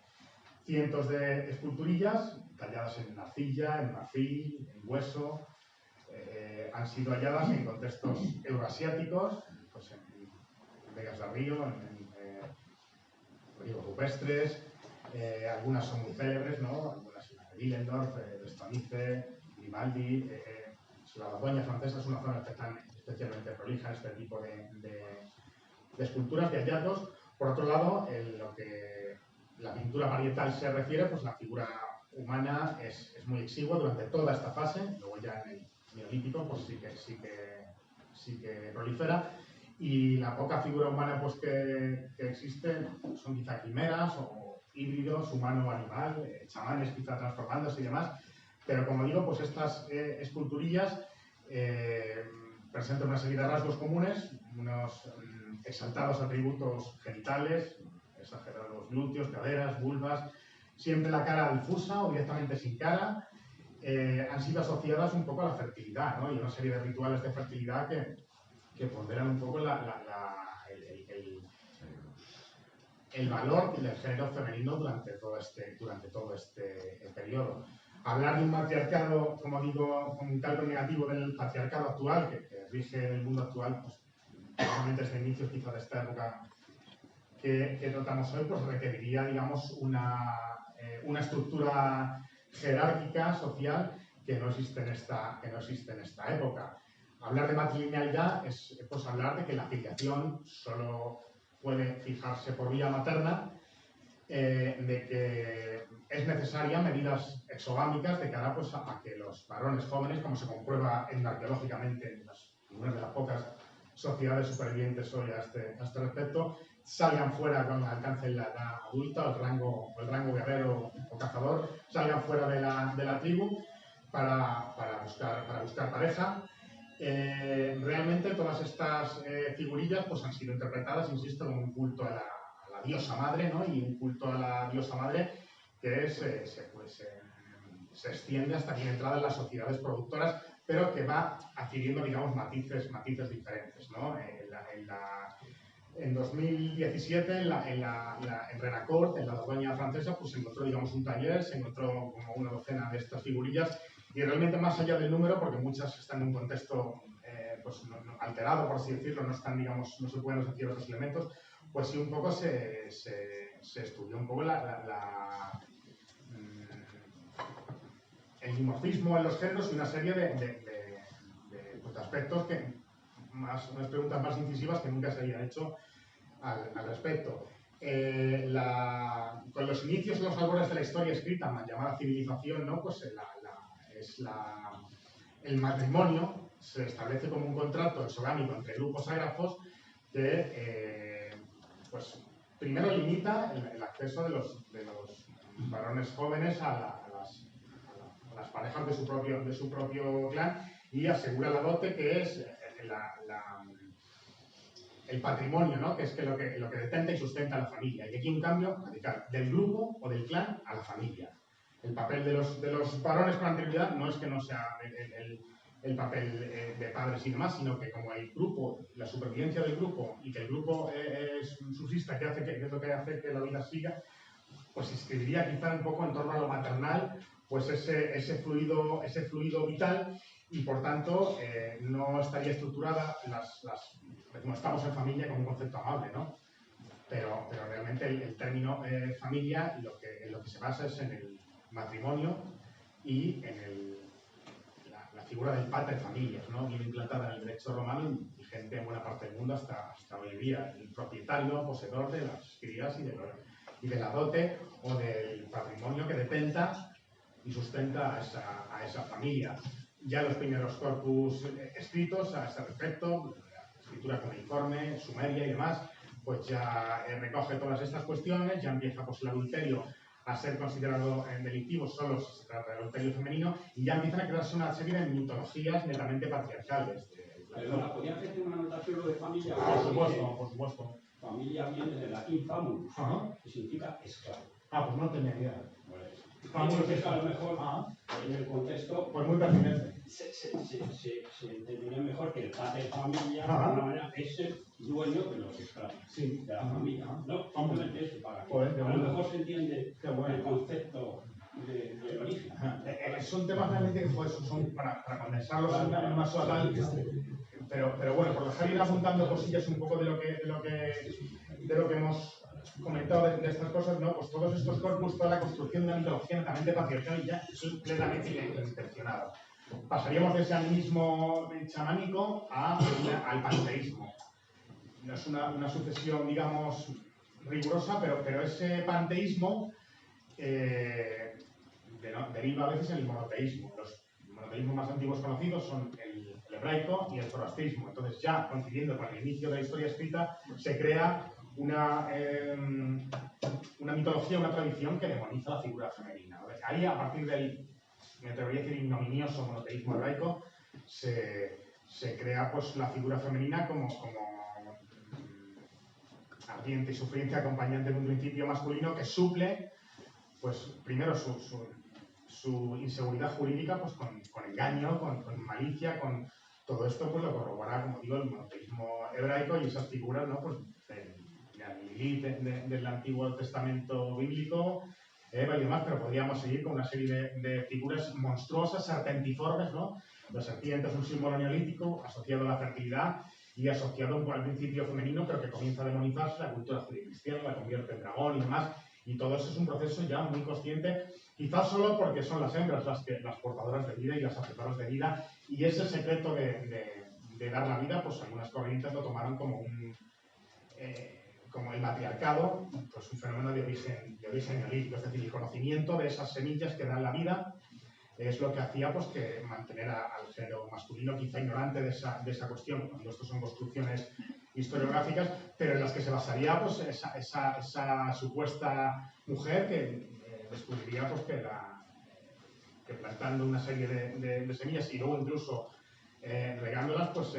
C: Cientos de esculturillas talladas en arcilla, en marfil, en hueso, han sido halladas en contextos euroasiáticos, pues en Vegas del Río, en ríos rupestres, algunas son muy célebres, ¿no? Algunas de Willendorf, de Stonice, Grimaldi, la Borgoña francesa es una zona especialmente prolija en este tipo de esculturas, de hallazgos. Por otro lado, en lo que la pintura parietal se refiere, pues la figura humana es muy exigua durante toda esta fase, luego ya en el Neolítico pues sí que prolifera, y la poca figura humana pues que existe son quizá quimeras o híbridos humano-animal, chamanes quizá transformándose y demás, Pero como digo, pues estas esculturillas presentan una serie de rasgos comunes, unos exaltados atributos genitales, exagerados glúteos, caderas, vulvas, siempre la cara difusa o directamente sin cara, han sido asociadas un poco a la fertilidad, ¿no? Y una serie de rituales de fertilidad que ponderan un poco el valor del género femenino durante todo este periodo. Hablar de un matriarcado, como digo, con un calco negativo del patriarcado actual, que rige el mundo actual, pues probablemente desde inicios quizá de esta época que tratamos hoy, pues requeriría, digamos, una estructura jerárquica, social, que no existe en esta época. Hablar de matrilinealidad es pues, hablar de que la filiación solo puede fijarse por vía materna, de que es necesaria medidas exogámicas de cara pues, a que los varones jóvenes, como se comprueba arqueológicamente en una de las pocas sociedades supervivientes hoy a este respecto, salgan fuera con el alcance de la edad adulta, el rango guerrero o cazador, salgan fuera de la tribu para buscar pareja. Realmente todas estas figurillas pues, han sido interpretadas, insisto, como un culto a la diosa madre, ¿no? Y un culto a la diosa madre que se extiende hasta bien entrada en las sociedades productoras, pero que va adquiriendo, digamos, matices diferentes, ¿no? En 2017, en Renacort, en la Dordoña francesa, pues se encontró, digamos, un taller, se encontró como una docena de estas figurillas, y realmente más allá del número, porque muchas están en un contexto pues, alterado, por así decirlo, no están, digamos, no se pueden asociar otros elementos, pues sí un poco se estudió un poco el dimorfismo en los géneros y una serie de aspectos que unas preguntas más incisivas que nunca se habían hecho al respecto. Con los inicios, los albores de la historia escrita, la llamada civilización, ¿no? Pues el matrimonio se establece como un contrato exogámico entre grupos ágrafos que pues, primero limita el acceso de los varones jóvenes a las parejas de su propio clan y asegura la dote, que es el patrimonio, ¿no? Que es lo que detenta y sustenta a la familia. Y aquí un cambio radical, del grupo o del clan a la familia. El papel de los varones con anterioridad no es que no sea el papel de padres y demás, sino que como el grupo, la supervivencia del grupo y que el grupo subsista, que es lo que hace que la vida siga, pues se inscribiría quizá un poco en torno a lo maternal, pues ese fluido vital, y por tanto no estaría estructurada como estamos en familia como un concepto amable, ¿no? Pero realmente el término familia en lo que se basa es en el matrimonio y en la figura del pater familias, ¿no? Bien implantada en el derecho romano y vigente en buena parte del mundo hasta hoy en día. El propietario, poseedor de las crías y de la dote o del patrimonio que detenta y sustenta a esa familia. Ya los primeros corpus escritos a este respecto, la escritura cuneiforme, sumeria y demás, pues ya recoge todas estas cuestiones, ya empieza pues, el adulterio a ser considerado delictivo solo si se trata de adulterio femenino, y ya empiezan a crearse una serie de mitologías netamente patriarcales.
D: Perdona, ¿podría hacer una anotación de familia?
C: Por supuesto.
D: Familia viene del latín famulus, que significa esclavo.
C: Pues no tenía idea.
D: Famulus es a lo mejor, en el contexto,
C: pues muy pertinente.
D: Se entendería mejor que el pater familia, de alguna manera, es el dueño de los esclavos, de la familia. No, simplemente eso, para que a lo mejor se entiende el concepto del origen.
C: Son temas realmente que pues, son para condensarlos en una sola tal, pero bueno, por dejar ir apuntando cosillas un poco de lo que hemos comentado de estas cosas, ¿no? Pues todos estos corpus, toda la construcción de una mitología netamente patriarcal ya es plenamente intencionada. Pasaríamos de ese animismo chamánico al panteísmo. No es una sucesión, digamos, rigurosa, pero ese panteísmo deriva a veces en el monoteísmo. Los monoteísmos más antiguos conocidos son el hebraico y el zoroastrismo. Entonces, ya coincidiendo con el inicio de la historia escrita, se crea una mitología, una tradición que demoniza la figura femenina. Ahí, a partir del me atrevería a decir, ignominioso monoteísmo hebraico, se crea pues la figura femenina como ardiente y sufriente acompañante de un principio masculino que suple, pues primero su inseguridad jurídica pues con engaño, con malicia, con todo esto pues lo corrobora, como digo, el monoteísmo hebraico y esas figuras, ¿no? Pues de Lilith del Antiguo Testamento bíblico, Eva y demás, pero podríamos seguir con una serie de figuras monstruosas, serpentiformes, ¿no? La serpiente es un símbolo neolítico asociado a la fertilidad y asociado al principio femenino, pero que comienza a demonizarse, la cultura judio-cristiana la convierte en dragón y demás, y todo eso es un proceso ya muy consciente, quizás solo porque son las hembras las portadoras de vida y las aceptadoras de vida, y ese secreto de dar la vida, pues algunas corrientes lo tomaron como como el matriarcado, pues un fenómeno de origen neolítico, es decir, el conocimiento de esas semillas que dan la vida es lo que hacía pues que mantener al género masculino quizá ignorante de esa cuestión, cuando estos son construcciones historiográficas, pero en las que se basaría pues esa supuesta mujer que descubriría pues que plantando una serie de semillas y luego incluso regándolas, pues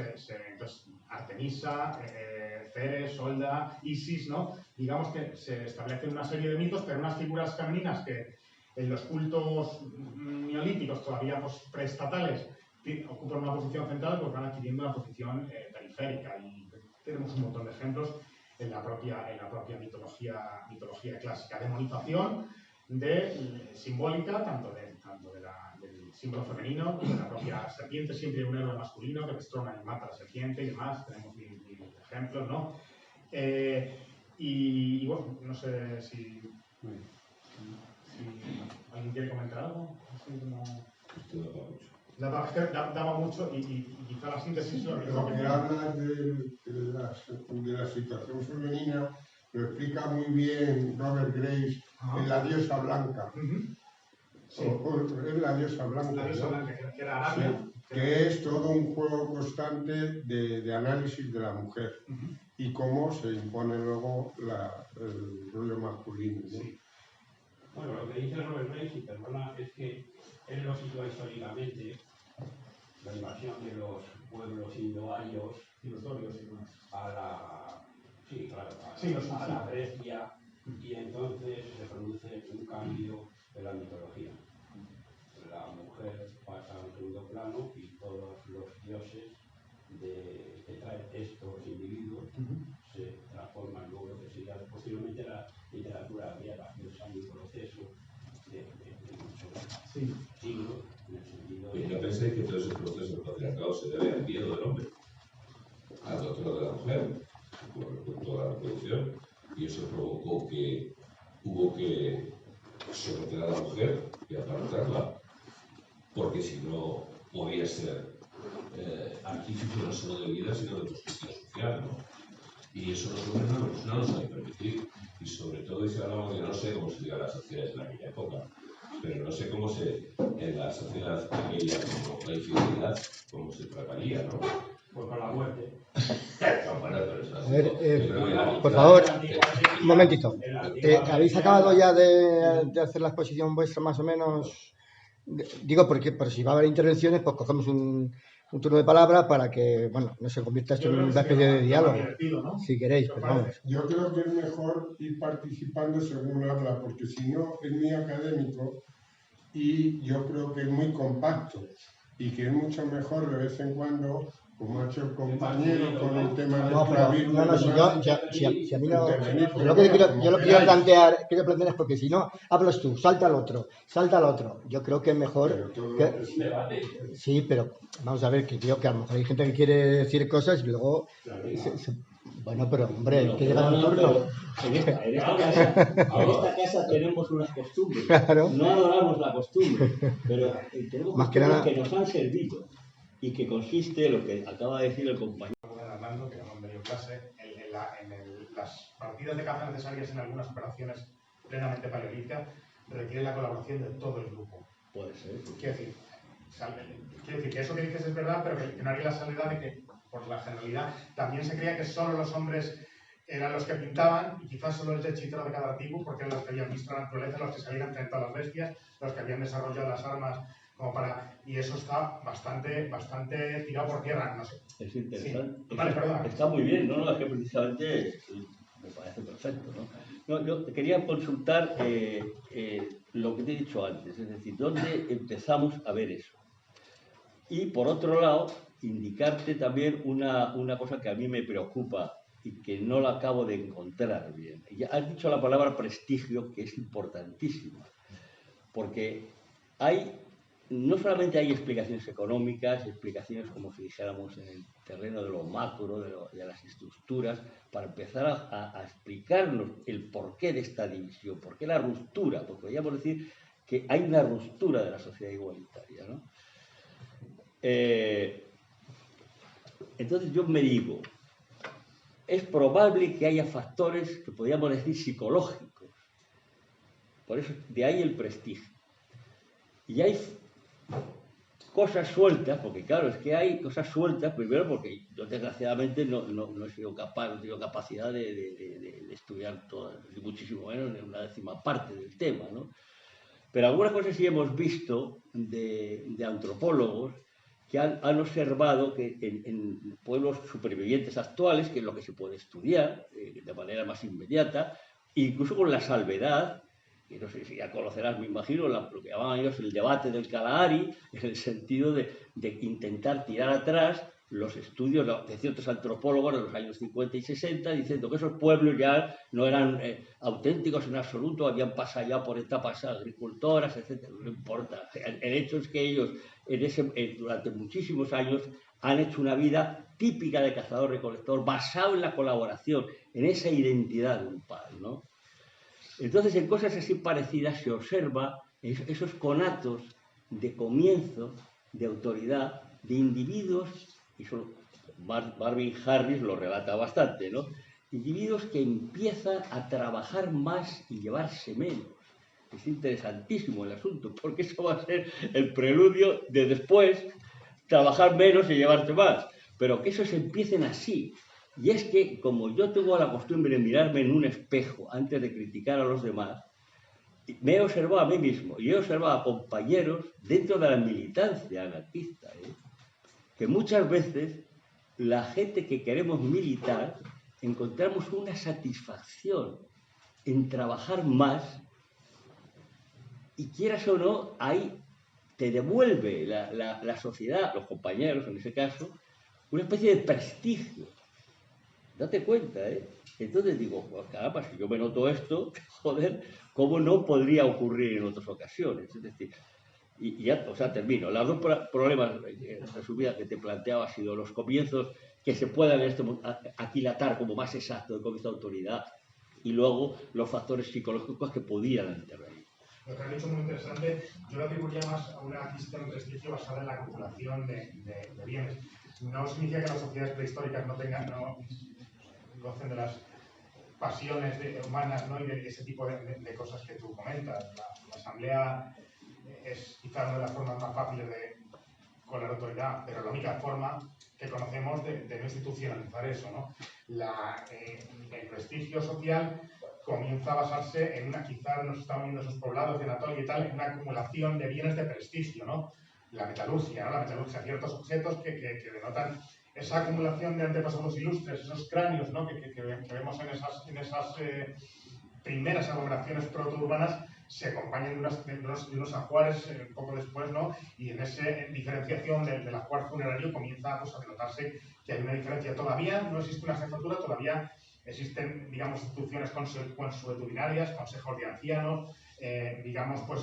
C: entonces Artemisa, Ceres, Holda, Isis, ¿no? Digamos que se establecen una serie de mitos, pero unas figuras femeninas que en los cultos neolíticos todavía pues, preestatales ocupan una posición central, pues van adquiriendo una posición periférica. Y tenemos un montón de ejemplos en la propia mitología clásica. Demonización simbólica, tanto del símbolo femenino como de la propia serpiente. Siempre hay un héroe masculino que destrona y mata a la serpiente y demás. Tenemos mil ejemplos, ¿no? Y bueno, no sé si alguien quiere comentar algo. Así como... Daba mucho y quizá la síntesis lo que
E: hablas de la situación femenina lo explica muy bien Robert Grace en La diosa blanca.
C: Sí.
E: Es La diosa blanca.
C: La diosa blanca, que era Arabia.
E: Sí, que es todo un juego constante de análisis de la mujer y cómo se impone luego el rollo masculino, ¿no?
C: Sí.
D: Bueno, lo que dice Robert Grace, y perdona, es que él lo sitúa históricamente, la invasión de los pueblos indoarios a la Grecia, y entonces se produce un cambio de la mitología. La mujer pasa a un segundo plano y todos los dioses que traen estos individuos se transforman luego lo que sería posteriormente la literatura griega, que es un proceso de muchos siglos, en el sentido
B: de... ¿No pensáis que todo ese proceso de patriarcado se debe al miedo del hombre, al otro de la mujer, con toda la reproducción? Y eso provocó que hubo que someter a la mujer y apartarla, porque si no podía ser artífice no solo de vida, sino de construcción social, ¿no? Y eso los hombres no lo saben permitir. Y sobre todo, si hablamos de no sé cómo se diga las sociedades en aquella época, pero no sé cómo en la sociedad aquella, como la infidelidad, cómo se trataría, ¿no?
D: Pues con la muerte.
B: Bueno, pero eso
F: a ver, por favor, un momentito. ¿Habéis acabado ya de hacer la exposición vuestra más o menos? Digo, porque por si va a haber intervenciones, pues cogemos un turno de palabra para que, bueno, no se convierta esto en una especie de diálogo, ¿no? Si queréis, pero vamos.
E: Yo creo que es mejor ir participando según habla, porque si no es muy académico y yo creo que es muy compacto y que es mucho mejor de vez en cuando, como ha hecho el compañero con el tema del clavismo.
F: No, si a mí no... Yo lo que quiero plantear es porque si no, hablas tú, salta al otro. Yo creo que es mejor... Sí, pero vamos a ver, que digo que a lo mejor hay gente que quiere decir cosas y luego... Bueno, pero hombre, hay que llegar a un turno.
G: En esta casa tenemos unas costumbres.
F: Claro.
G: No adoramos la costumbre, pero tenemos
F: más
G: costumbres que nos han servido. Y que consiste en lo que acaba de decir el compañero.
C: Hablando, que hemos medio clase, las partidas de caza necesarias en algunas operaciones plenamente paleolíticas requieren la colaboración de todo el grupo.
G: Puede ser.
C: Quiero decir que eso que dices es verdad, pero que no haría la salvedad de que, por la generalidad, también se creía que solo los hombres eran los que pintaban, y quizás solo el hechicero de cada tribu, porque eran los que habían visto la naturaleza, los que sabían enfrentar a las bestias, los que habían desarrollado las armas como para... Y eso está bastante tirado por tierra, no sé.
G: Es interesante.
C: Sí. Vale, perdona.
G: Está muy bien, ¿no? Es que precisamente me parece perfecto, ¿no? No, yo te quería consultar lo que te he dicho antes, es decir, ¿dónde empezamos a ver eso? Y por otro lado, indicarte también una cosa que a mí me preocupa y que no la acabo de encontrar bien. Ya has dicho la palabra prestigio, que es importantísima, porque no solamente hay explicaciones económicas, explicaciones, como si dijéramos, en el terreno de lo macro, de las estructuras, para empezar a explicarnos el porqué de esta división, por qué la ruptura, porque podríamos decir que hay una ruptura de la sociedad igualitaria, ¿no? Entonces yo me digo, es probable que haya factores que podríamos decir psicológicos, por eso de ahí el prestigio. Y hay cosas sueltas, porque claro, es que hay cosas sueltas, primero porque yo desgraciadamente no he sido capaz, no he tenido capacidad de estudiar todo, ni muchísimo menos en una 10ª parte del tema, ¿no? Pero algunas cosas sí hemos visto de antropólogos que han observado que en pueblos supervivientes actuales, que es lo que se puede estudiar de manera más inmediata, incluso con la salvedad, que no sé si ya conocerás, me imagino, lo que llamaban ellos el debate del Kalahari, en el sentido de intentar tirar atrás los estudios de ciertos antropólogos de los años 50 y 60, diciendo que esos pueblos ya no eran auténticos en absoluto, habían pasado ya por etapas agricultoras, etc. No importa. El hecho es que ellos durante muchísimos años han hecho una vida típica de cazador-recolector, basado en la colaboración, en esa identidad grupal, ¿no? Entonces, en cosas así parecidas se observa esos conatos de comienzo, de autoridad, de individuos, y Marvin Harris lo relata bastante, ¿no? Individuos que empiezan a trabajar más y llevarse menos. Es interesantísimo el asunto, porque eso va a ser el preludio de después trabajar menos y llevarse más. Pero que esos empiecen así. Y es que, como yo tengo la costumbre de mirarme en un espejo antes de criticar a los demás, me he observado a mí mismo y he observado a compañeros dentro de la militancia anarquista, que muchas veces la gente que queremos militar encontramos una satisfacción en trabajar más y quieras o no, ahí te devuelve la sociedad, los compañeros en ese caso, una especie de prestigio. Date cuenta, ¿eh? Entonces digo, pues caramba, si yo me noto esto, joder, ¿cómo no podría ocurrir en otras ocasiones? Es decir, y ya, o sea, termino. Los dos problemas resumidas que te planteaba han sido los comienzos que se puedan aquilatar como más exacto de comienzo de autoridad y luego los factores psicológicos que podían intervenir.
C: Lo que has dicho muy interesante, yo lo atribuiría más a una adquisición de prestigio basada en la acumulación de bienes. No significa que las sociedades prehistóricas no gocen de las pasiones humanas, ¿no? Y de ese tipo de cosas que tú comentas. La asamblea es quizás una de las formas más fáciles de colar autoridad, pero la única forma que conocemos de no institucionalizar eso, ¿no? El prestigio social comienza a basarse en quizás nos estamos viendo esos poblados de Anatolia y tal, en una acumulación de bienes de prestigio, ¿no? La metalurgia, ¿no? La metalurgia, ciertos objetos que denotan esa acumulación de antepasados ilustres, esos cráneos, ¿no? que vemos en esas primeras aglomeraciones protourbanas, se acompañan de unos ajuares un poco después, ¿no? Y en esa diferenciación del ajuar funerario comienza pues, a denotarse que hay una diferencia. Todavía no existe una jefatura, todavía existen, digamos, instituciones consuetudinarias, consejos de ancianos, digamos, pues,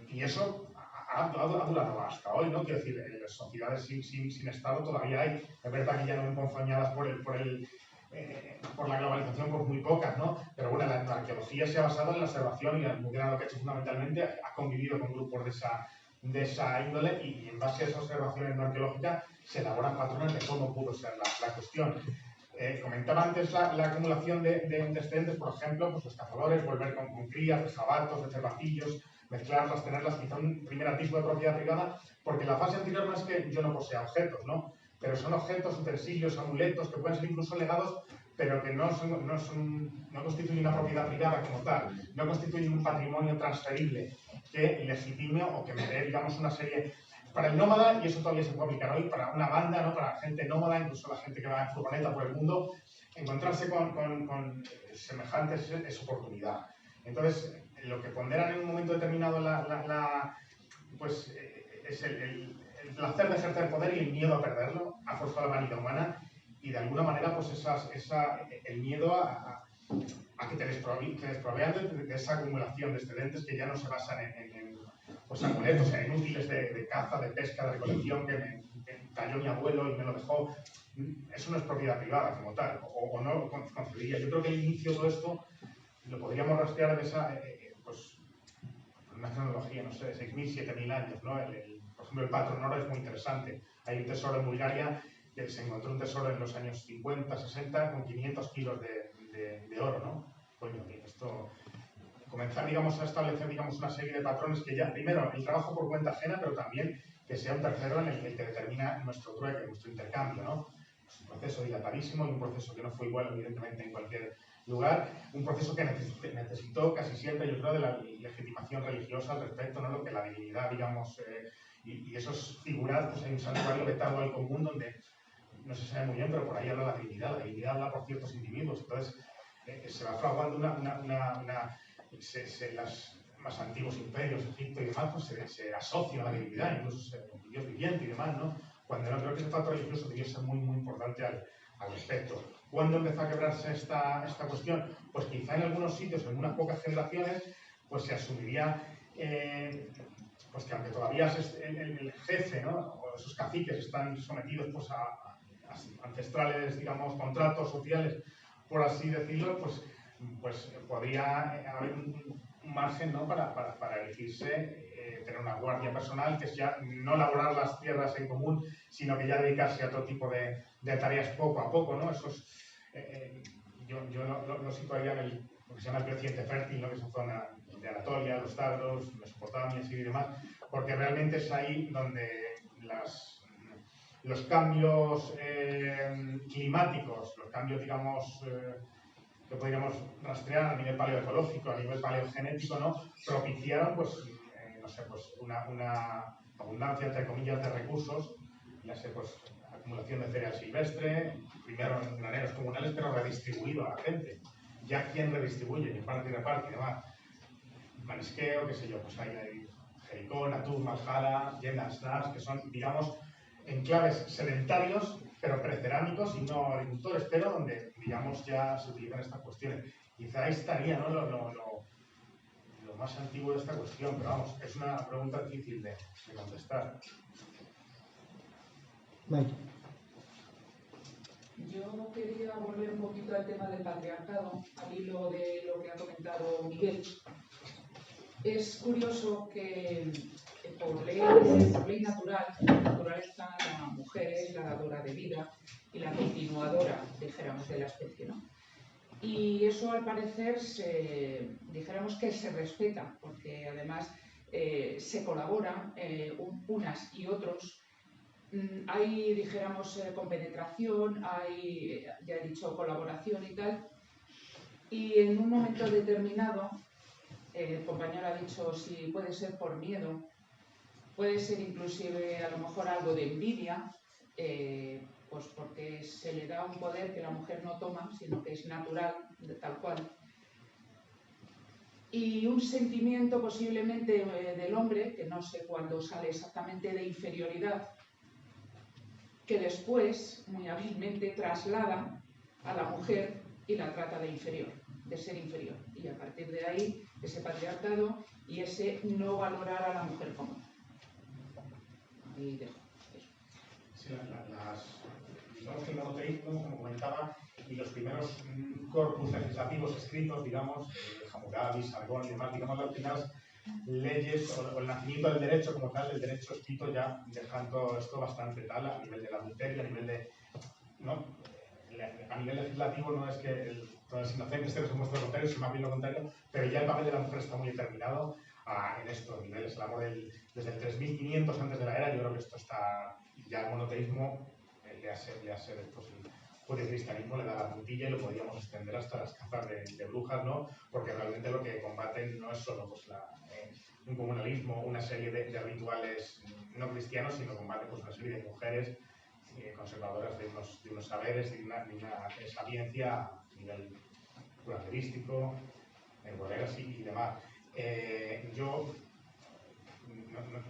C: y eso ha durado hasta hoy, ¿no? Quiero decir, en las sociedades sin Estado todavía hay, es verdad que ya no acompañadas por la globalización, por muy pocas, ¿no? Pero bueno, la arqueología se ha basado en la observación y el Museo lo que ha hecho fundamentalmente ha convivido con grupos de esa índole y en base a esas observaciones no arqueológicas se elaboran patrones de cómo pudo ser la cuestión. Comentaba antes la acumulación de excedentes, por ejemplo, pues los cazadores, volver con crías, de jabatos, de cervacillos, mezclarlas, tenerlas, quizá un primer atisbo de propiedad privada, porque la fase anterior no es que yo no posea objetos, ¿no? Pero son objetos, utensilios, amuletos, que pueden ser incluso legados pero que no constituyen una propiedad privada como tal, no constituyen un patrimonio transferible que legitime o que me dé, digamos, una serie... Para el nómada, y eso todavía se puede aplicar hoy, para una banda, ¿no? Para la gente nómada, incluso la gente que va en furgoneta por el mundo, encontrarse con semejantes es oportunidad. Entonces, lo que ponderan en un momento determinado es el placer de ejercer poder y el miedo a perderlo, ha forzado la vanidad humana, y de alguna manera pues el miedo a que te desprovean de esa acumulación de excedentes que ya no se basan en amuletos, en inútiles de caza, de pesca, de recolección que me cayó mi abuelo y me lo dejó. Eso no es propiedad privada como tal, o no lo concebiría. Yo creo que el inicio de todo esto lo podríamos rastrear de una cronología, no sé, 6.000, 7.000 años, ¿no? Por ejemplo, el patrón oro es muy interesante. Hay un tesoro en Bulgaria, que se encontró un tesoro en los años 50, 60, con 500 kilos de oro, ¿no? Coño, esto... Comenzar, digamos, a establecer, digamos, una serie de patrones que ya, primero, el trabajo por cuenta ajena, pero también que sea un tercero en el que determina nuestro trueque, nuestro intercambio, ¿no? Es un proceso dilatadísimo y un proceso que no fue igual, evidentemente, en cualquier lugar, un proceso que necesitó casi siempre, yo creo, de la legitimación religiosa al respecto, ¿no? Lo que la divinidad, digamos, y esos figuras, pues hay un santuario vetado al común donde no se sabe muy bien, pero por ahí habla la divinidad habla por ciertos individuos, entonces se va fraguando los más antiguos imperios, Egipto y demás, pues se asocia a la divinidad, incluso el Dios viviente y demás, ¿no? Cuando no creo que ese factor religioso debió ser muy, muy importante al respecto. ¿Cuándo empezó a quebrarse esta cuestión? Pues quizá en algunos sitios, en unas pocas generaciones, pues se asumiría pues que aunque todavía el jefe, ¿no? O esos caciques están sometidos pues, a ancestrales, digamos, contratos sociales, por así decirlo, pues podría haber un margen, ¿no? para elegirse, tener una guardia personal, que es ya no laborar las tierras en común, sino que ya dedicarse a otro tipo de tareas poco a poco, ¿no? Yo lo situaría en lo que se llama el creciente fértil, ¿no? Que es una zona de Anatolia, los Tagros, Mesopotamia, Siria y demás, porque realmente es ahí donde los cambios climáticos, los cambios, digamos, que podríamos rastrear a nivel paleoecológico, a nivel paleogenético, ¿no? Propiciaron, no sé, una abundancia, entre comillas, de recursos, ya sé, acumulación de cereal silvestre, primero en graneros comunales, pero redistribuido a la gente. Ya quién redistribuye, parte y reparte y demás. Marisqueo, qué sé yo, pues hay Jericó, Natur, Maljara, Yenda, Snaps, que son, digamos, enclaves sedentarios, pero precerámicos y no agricultores, pero donde, digamos, ya se utilizan estas cuestiones. Quizá ahí estaría, ¿no? lo más antiguo de esta cuestión, pero vamos, es una pregunta difícil de contestar.
F: Mike.
H: Yo quería volver un poquito al tema del patriarcado, al hilo de lo que ha comentado Miguel. Es curioso que por ley natural, en la naturaleza, la mujer es la dadora de vida y la continuadora, dijéramos, de la especie, ¿no? Y eso, al parecer, dijéramos que se respeta, porque además se colaboran unas y otros. Hay, dijéramos, compenetración, hay, ya he dicho, colaboración y tal. Y en un momento determinado, el compañero ha dicho si puede ser por miedo, puede ser inclusive a lo mejor algo de envidia, pues porque se le da un poder que la mujer no toma, sino que es natural, tal cual. Y un sentimiento posiblemente del hombre, que no sé cuándo sale exactamente, de inferioridad, que después, muy hábilmente, traslada a la mujer y la trata de inferior, de ser inferior. Y a partir de ahí, ese patriarcado y ese no valorar a la mujer como tal. Ahí dejo eso.
C: Sí, digamos que el monoteísmo, como comentaba, y los primeros corpus legislativos escritos, digamos, Hammurabi, Sargón y demás, digamos, las primeras leyes o el nacimiento del derecho como tal, el derecho escrito ya dejando esto bastante tal a nivel del adulterio, a nivel de... ¿no? A nivel legislativo no es que todas las inocentes se muestren contrarios, sino más bien lo contrario, pero ya el papel de la mujer está muy determinado en estos niveles. El amor desde el 3500 antes de la era, yo creo que esto está, ya el monoteísmo, ya sé después pues el cristianismo le da la puntilla y lo podríamos extender hasta las cazas de brujas, ¿no? Porque realmente lo que combaten no es solo pues, un comunalismo, una serie de rituales no cristianos, sino combaten pues, una serie de mujeres conservadoras de unos saberes y de una sapiencia a nivel curaterístico, bodegas y demás. Yo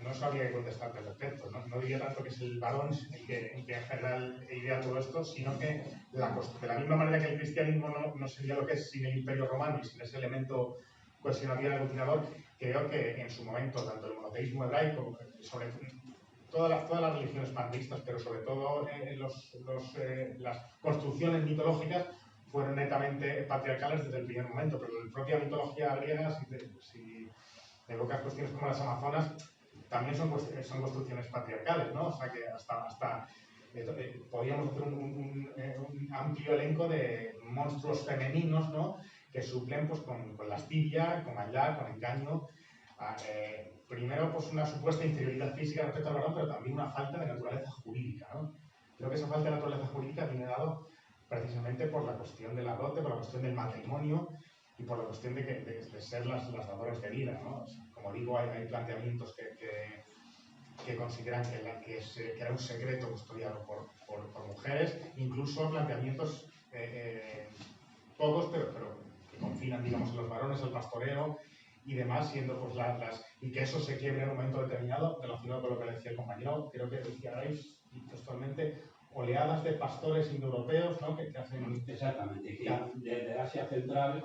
C: no sabría qué contestarte al respecto. No diría tanto que es el varón el que en general idea todo esto, sino que de la misma manera que el cristianismo no sería lo que es sin el Imperio Romano y sin ese elemento cohesionador y aglutinador, creo que en su momento, tanto el monoteísmo hebraico, sobre todas las religiones panteístas, pero sobre todo las construcciones mitológicas, fueron netamente patriarcales desde el primer momento, pero la propia mitología griega, si evocas cuestiones como las amazonas, también son construcciones patriarcales, ¿no? O sea que hasta podríamos hacer un amplio elenco de monstruos femeninos, ¿no? Que suplen pues, con lascivia, con maldad, con engaño. Primero, pues una supuesta inferioridad física respecto al varón, pero también una falta de naturaleza jurídica, ¿no? Creo que esa falta de naturaleza jurídica viene dado precisamente por la cuestión de la dote, por la cuestión del matrimonio y por la cuestión de ser las dadoras de vida, ¿no? O sea, como digo, hay planteamientos que consideran que era un secreto custodiado por mujeres, incluso planteamientos pocos, pero que confinan, digamos, en los varones, el pastoreo y demás, siendo pues y que eso se quiebre en un momento determinado, relacionado con lo que le decía el compañero, creo que decíais textualmente oleadas de pastores indoeuropeos, ¿no? que hacen...
D: Exactamente, que desde Asia Central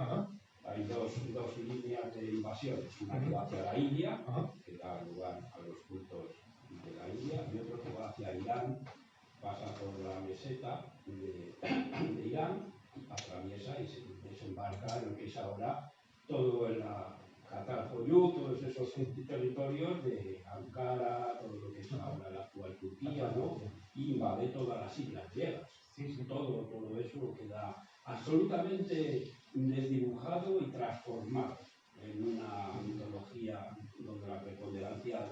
D: hay dos líneas de invasiones, una que va hacia la India, que da lugar a los cultos de la India, y otro que va hacia Irán, pasa por la meseta de Irán, atraviesa y se desembarca en lo que es ahora todo el Qatar-Joyú, todos esos territorios de Ankara, todo lo que es ahora la actual Turquía, ¿no? Y invade todas las islas griegas. Todo eso queda absolutamente desdibujado y transformado en una mitología donde la preponderancia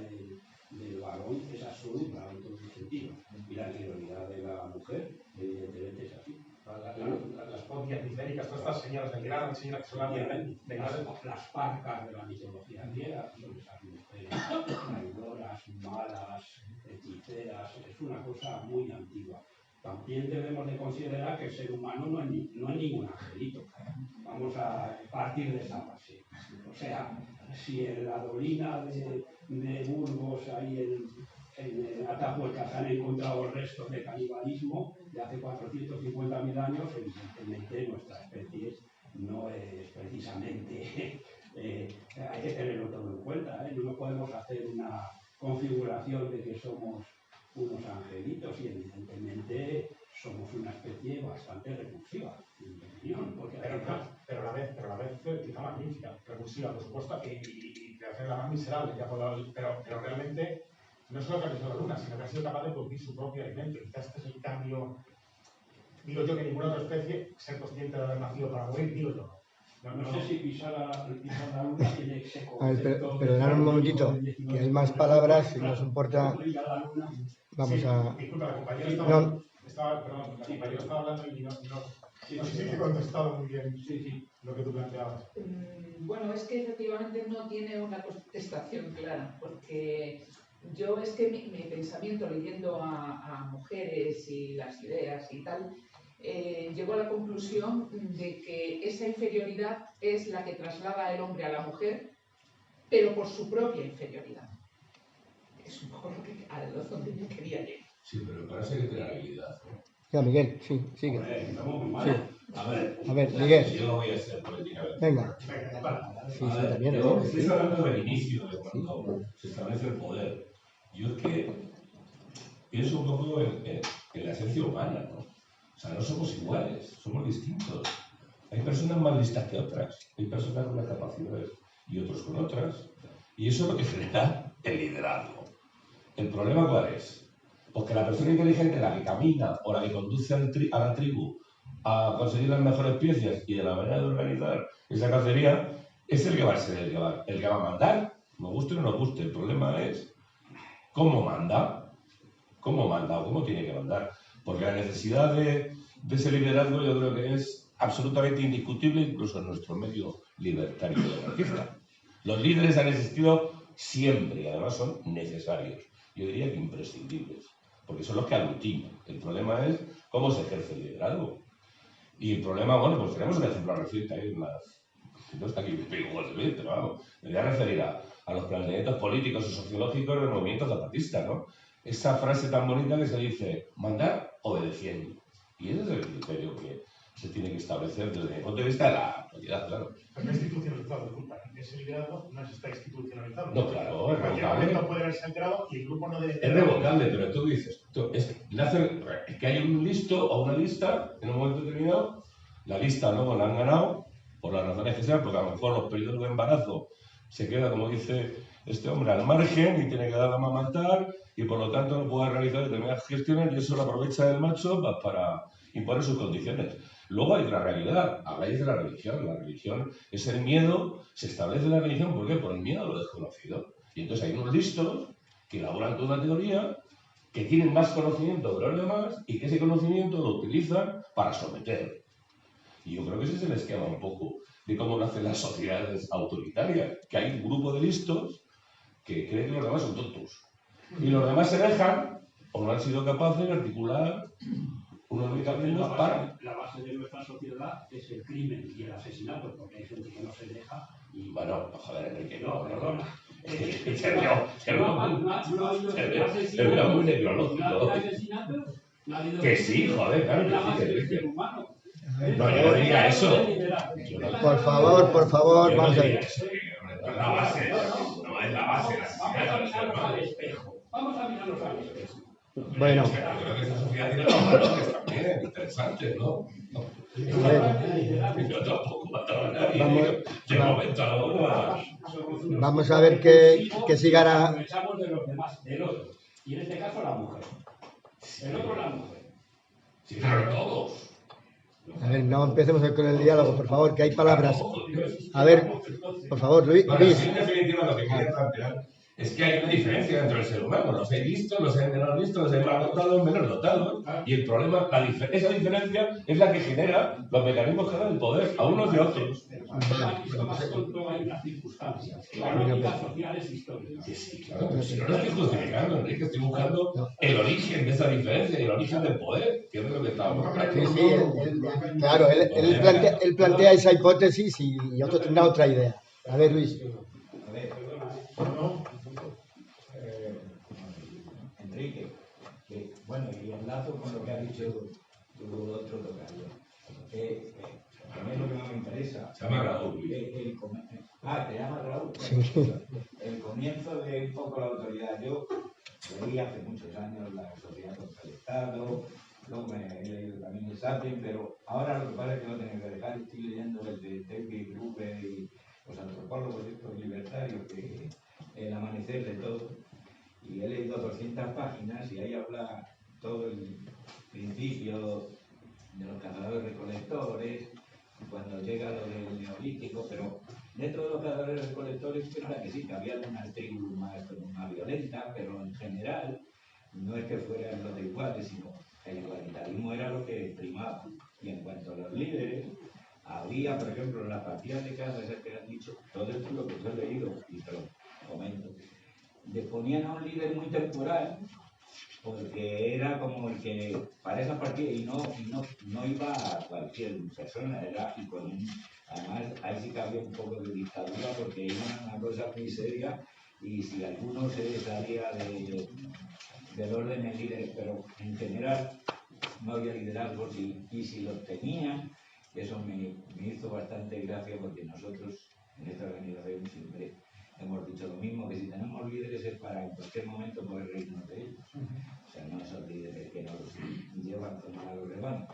D: del varón es absoluta en todos los sentidos. Y la inferioridad de la mujer, evidentemente, es así.
C: Las podias mistéricas, todas estas señoras del grano, señoras que son
D: las parcas de la mitología griega, son esas mujeres traidoras, malas, hechiceras, es una cosa muy antigua. También debemos de considerar que el ser humano no es ningún angelito. Vamos a partir de esa base. O sea, si en la dolina de Burgos, ahí en el Atapuerca, se han encontrado restos de canibalismo de hace 450.000 años, evidentemente nuestra especie no es precisamente... hay que tenerlo todo en cuenta, ¿eh? No podemos hacer una configuración de que somos unos angelitos y evidentemente somos una especie bastante repulsiva, en mi opinión. Porque
C: pero a la vez quizá magnífica, repulsiva, por supuesto, y te hace la más miserable, pero realmente no solo que ha visto la luna, sino que ha sido capaz de producir su propio alimento. Quizás este es el cambio, digo yo, que ninguna otra especie, ser consciente de haber nacido para morir, digo yo.
D: No sé si pisar la luna tiene ese concepto.
F: A ver, perdonad un momentito, que hay más palabras, si nos importa. Vamos a...
C: Disculpa, la compañera estaba hablando y no sé si te he contestado muy bien lo que tú planteabas.
H: Bueno, es que efectivamente no tiene una contestación clara, porque yo es que mi pensamiento leyendo a mujeres y las ideas y tal, llego a la conclusión de que esa inferioridad es la que traslada el hombre a la mujer, pero por su propia inferioridad. Es un poco donde yo quería llegar.
B: Sí, pero parece que tiene habilidad.
F: Ya, Miguel, sí, sigue.
B: Sí. A ver,
F: Miguel.
B: Yo lo voy a hacer políticamente.
F: Venga. Sí, también.
B: Estoy hablando del inicio, de cuando se establece el poder. Yo es que pienso un poco en la esencia humana, ¿no? O sea, no somos iguales, somos distintos. Hay personas más listas que otras, hay personas con unas capacidades y otros con otras. Y eso es lo que genera el liderazgo. ¿El problema cuál es? Porque la persona inteligente, la que camina o la que conduce a la tribu a conseguir las mejores piezas y de la manera de organizar esa cacería, es el que va a ser el que va a mandar. Nos guste o no nos guste. El problema es cómo manda o cómo tiene que mandar. Porque la necesidad de de ese liderazgo yo creo que es absolutamente indiscutible, incluso en nuestro medio libertario y anarquista. Los líderes han existido siempre y además son necesarios, yo diría que imprescindibles, porque son los que aglutinan. El problema es cómo se ejerce el liderazgo. Y el problema, bueno, pues tenemos un ejemplo reciente ahí en las... No está aquí, pero vamos, me voy a referir a los planteamientos políticos y sociológicos del movimiento zapatista, ¿no? Esa frase tan bonita que se dice, mandar obedeciendo. Y ese es el criterio que se tiene que establecer desde el punto de vista de la actualidad, claro.
C: Pero no institucionalizado, disculpa. Ese liderazgo no se está institucionalizado.
B: No, claro,
C: en cualquier momento puede haberse alterado y el grupo no debe...
B: Es revocable, pero tú dices, es que hay un listo o una lista en un momento determinado, la lista luego la han ganado, por las razones que sean, porque a lo mejor los periodos de embarazo se queda, como dice este hombre, al margen y tiene que dar a amamantar y por lo tanto no puede realizar determinadas gestiones y eso lo aprovecha el macho para imponer sus condiciones. Luego hay otra realidad, habláis de la religión es el miedo, se establece la religión, ¿por qué? Por el miedo a lo desconocido. Y entonces hay unos listos que elaboran toda una teoría, que tienen más conocimiento de los demás y que ese conocimiento lo utilizan para someter. Y yo creo que ese es el esquema un poco de cómo nacen las sociedades autoritarias, que hay un grupo de listos que creen que los demás son tontos. Y los demás se dejan o no han sido capaces de articular unos mecanismos para...
D: La base de nuestra sociedad es el crimen y el asesinato, porque hay gente que no se deja y...
B: Bueno, joder, Enrique, no. Se veo muy necrológico. Que sí, joder, claro que sí. No, yo no diría eso.
F: Por favor, vamos a ver.
B: No es la base, no es la base.
D: Vamos a mirarnos al espejo.
F: Bueno.
B: Yo creo que esa sociedad tiene valores también interesantes, ¿no? Yo tampoco mataba a nadie.
F: Vamos a ver que siga...
D: Aprovechamos de los demás, del otro. Y en este caso la mujer. El otro la mujer.
B: Sí, claro, todos.
F: A ver, no empecemos con el diálogo, por favor, que hay palabras. A ver, por favor, Luis.
B: Bueno, sí, en definitiva, lo que quería plantear es que hay una diferencia dentro del ser humano. Los hay listos, los hay menos listos, los hay más dotados, menos dotados. Y el problema, esa diferencia es la que genera los mecanismos que dan el poder a unos y a otros.
D: Hay unas circunstancias, económicas, sociales, históricas.
B: Sí, claro, pero si no lo estoy justificando, Enrique, estoy buscando el origen de esa diferencia y el origen del poder, que es lo que estamos hablando.
F: Sí, claro, él plantea esa hipótesis y otro tendrá otra idea. A ver, Luis.
I: A ver, Enrique, que, bueno, y enlazo con lo que ha dicho tu otro tocayo. A mí lo que no me interesa.
B: Se llama Raúl.
I: Te llamas Raúl.
F: Sí.
I: El comienzo de un poco la autoridad. Yo leí hace muchos años La Sociedad contra el Estado, luego me he leído también el Sapien, pero ahora lo que pasa es que no tengo que dejar. Estoy leyendo el de David Gruber y los antropólogos estos libertarios, que el amanecer de todo. Y he leído 200 páginas y ahí habla todo el principio de los cazadores-recolectores, cuando llega lo del neolítico, pero dentro de los cazadores-recolectores es verdad que sí, que había algunas tribus más violentas, pero en general no es que fueran los de iguales, sino que el igualitarismo era lo que primaba. Y en cuanto a los líderes, había, por ejemplo, en las partidas de caza, esas que han dicho, todo esto es lo que yo he leído, y te lo comento, le ponían a un líder muy temporal, porque era como el que para esa partida y no iba a cualquier persona, era y con además ahí sí que había un poco de dictadura porque era una cosa muy seria y si alguno se salía del orden de líderes, pero en general no había liderazgos y si los tenían, eso me hizo bastante gracia porque nosotros en esta organización siempre hemos dicho lo mismo, que si tenemos líderes es para en cualquier momento poder reírnos de ellos. O sea, no son líderes que nos llevan como a los rebaños.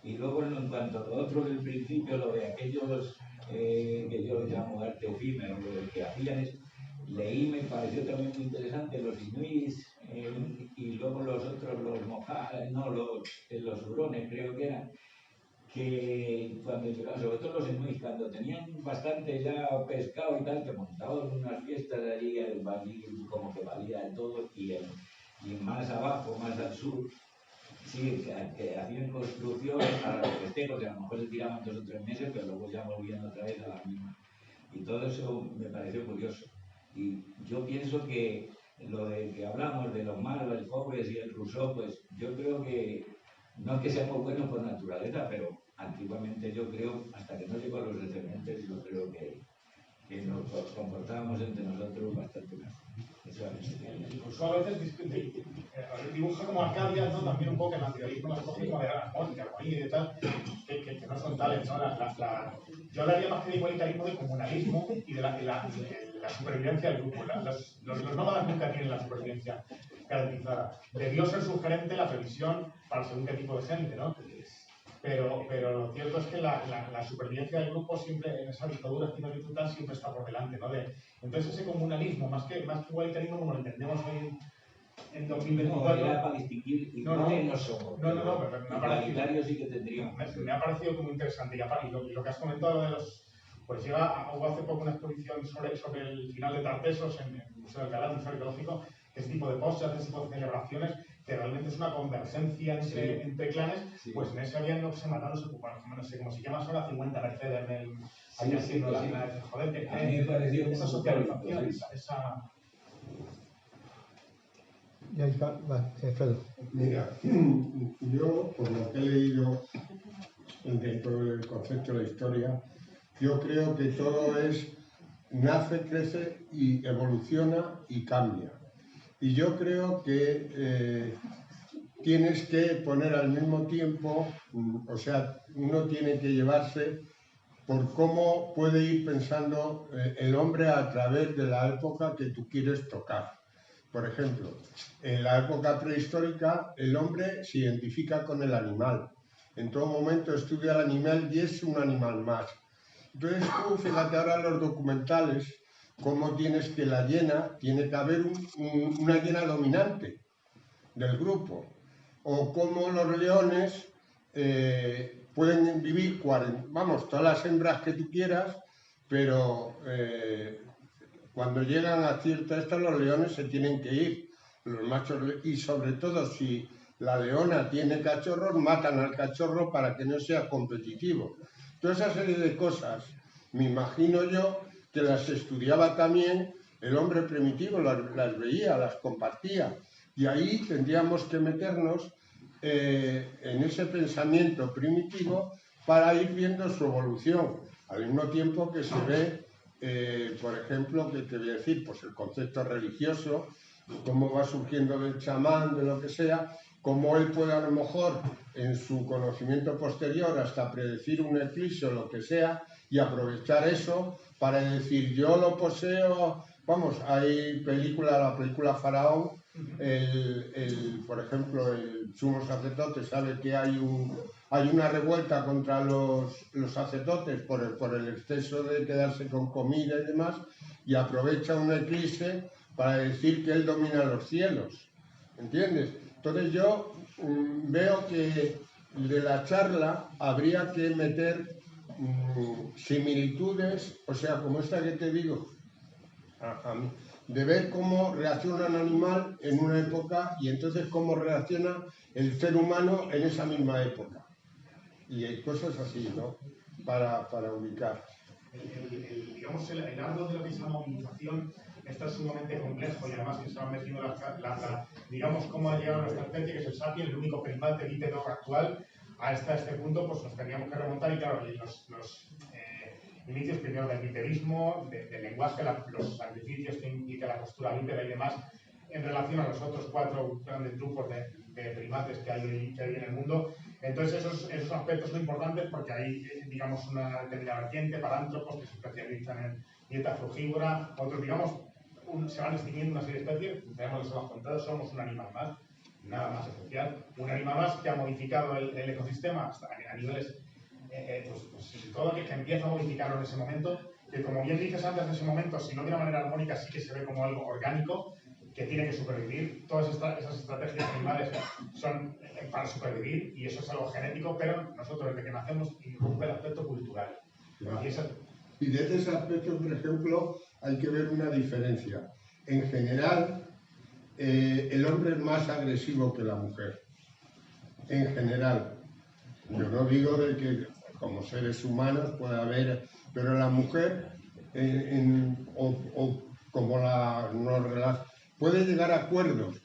I: Y luego, en cuanto a lo otro del principio, lo de aquellos que yo llamo arte efímero, lo que hacían es, leí, me pareció también muy interesante, los inuits y luego los otros, los mojares, no, los hurones creo que eran, que cuando llegaban, sobre todo los inuits, cuando tenían bastante ya pescado y tal, que montaban unas fiestas allí, el barril como que valía de todo, y más abajo, más al sur, Sí, que hacían construcción para los festejos, y a lo mejor se tiraban 2 o 3 meses, pero luego ya volvían otra vez a la misma. Y todo eso me pareció curioso. Y yo pienso que lo de que hablamos de los malos, el Hobbes y el Rousseau, pues yo creo que no es que seamos buenos por naturaleza, pero antiguamente yo creo, hasta que no llegó a los descendientes, yo creo que nos comportábamos entre nosotros bastante mejor.
C: Incluso a veces dibuja como Arcadia, ¿no? También un poco el materialismo las coge como de armónica, y de tal, que no son tales, ¿no? Yo hablaría más que de igualitarismo, de comunalismo y de la supervivencia del grupo. Los nómadas nunca tienen la supervivencia garantizada. Debió ser sugerente la previsión para según qué tipo de gente, ¿no? Pero lo cierto es que la supervivencia del grupo siempre, en esa dictadura espiritual, siempre está por delante, ¿no? Entonces ese comunalismo, más que igualitarismo como lo entendemos hoy en 2024...
I: No, era para distinguir iguales no somos.
C: No, pero me ha parecido...
I: sí que tendríamos.
C: Me ha parecido como interesante. Y lo que has comentado de los... Pues hubo hace poco una exposición sobre el final de Tartessos en el Museo del Alcalá, un museo arqueológico, que ese tipo de postres, ese tipo de celebraciones, que realmente es una convergencia entre clanes, pues en ese había no se mataron, no sé cómo se llama, son las 50 Mercedes en el... Joder, que
I: a mí me pareció
C: esa socialización, esa...
E: Alfredo. Mira, yo, por lo que he leído dentro del concepto de la historia, yo creo que todo nace, crece y evoluciona y cambia. Y yo creo que tienes que poner al mismo tiempo, o sea, uno tiene que llevarse por cómo puede ir pensando el hombre a través de la época que tú quieres tocar. Por ejemplo, en la época prehistórica el hombre se identifica con el animal. En todo momento estudia al animal y es un animal más. Entonces tú, fíjate ahora en los documentales, cómo tienes que la hiena, tiene que haber una hiena dominante del grupo. O cómo los leones pueden vivir, todas las hembras que tú quieras, pero cuando llegan a cierta edad los leones se tienen que ir. Los machos, y sobre todo si la leona tiene cachorros, matan al cachorro para que no sea competitivo. Toda esa serie de cosas, me imagino yo, que las estudiaba también el hombre primitivo, las veía, las compartía. Y ahí tendríamos que meternos en ese pensamiento primitivo para ir viendo su evolución. Al mismo tiempo que se ve, por ejemplo, que te voy a decir, pues el concepto religioso, cómo va surgiendo del chamán, de lo que sea, cómo él puede a lo mejor en su conocimiento posterior hasta predecir un eclipse o lo que sea y aprovechar eso para decir yo lo poseo. Vamos, hay la película Faraón, por ejemplo, el sumo sacerdote sabe que hay una revuelta contra los sacerdotes por el exceso de quedarse con comida y demás, y aprovecha un eclipse para decir que él domina los cielos, ¿entiendes? Entonces yo veo que de la charla habría que meter similitudes, o sea, como esta que te digo, de ver cómo reacciona un animal en una época y entonces cómo reacciona el ser humano en esa misma época. Y hay cosas así, ¿no? Para ubicar.
C: Digamos, el árbol de lo que es la movilización está sumamente complejo y además que se van metiendo digamos, cómo ha llegado a nuestra especie, que es el sapiens, el único primate bípedo actual, hasta este punto, pues nos teníamos que remontar y claro, los inicios primero del bipedismo, del lenguaje, los sacrificios que implica la postura bípeda y demás, en relación a los otros 4 grandes grupos de primates que hay en el mundo. Entonces esos aspectos son importantes porque hay, digamos, una determinada vertiente, parántropos que se especializan en dieta frugívora, otros, digamos, se van extinguiendo una serie de especies, tenemos los hemos contado, somos un animal más, nada más especial, un animal más que ha modificado el ecosistema hasta a niveles, pues todo que empieza a modificarlo en ese momento, que como bien dices antes, en ese momento, si no de una manera armónica, sí que se ve como algo orgánico, que tiene que sobrevivir. Todas esas estrategias animales son para sobrevivir y eso es algo genético, pero nosotros desde que nacemos irrumpe el aspecto cultural.
E: Y desde ese aspecto, por ejemplo, hay que ver una diferencia. En general, el hombre es más agresivo que la mujer. en general. Yo no digo de que como seres humanos pueda haber, pero la mujer o como puede llegar a acuerdos,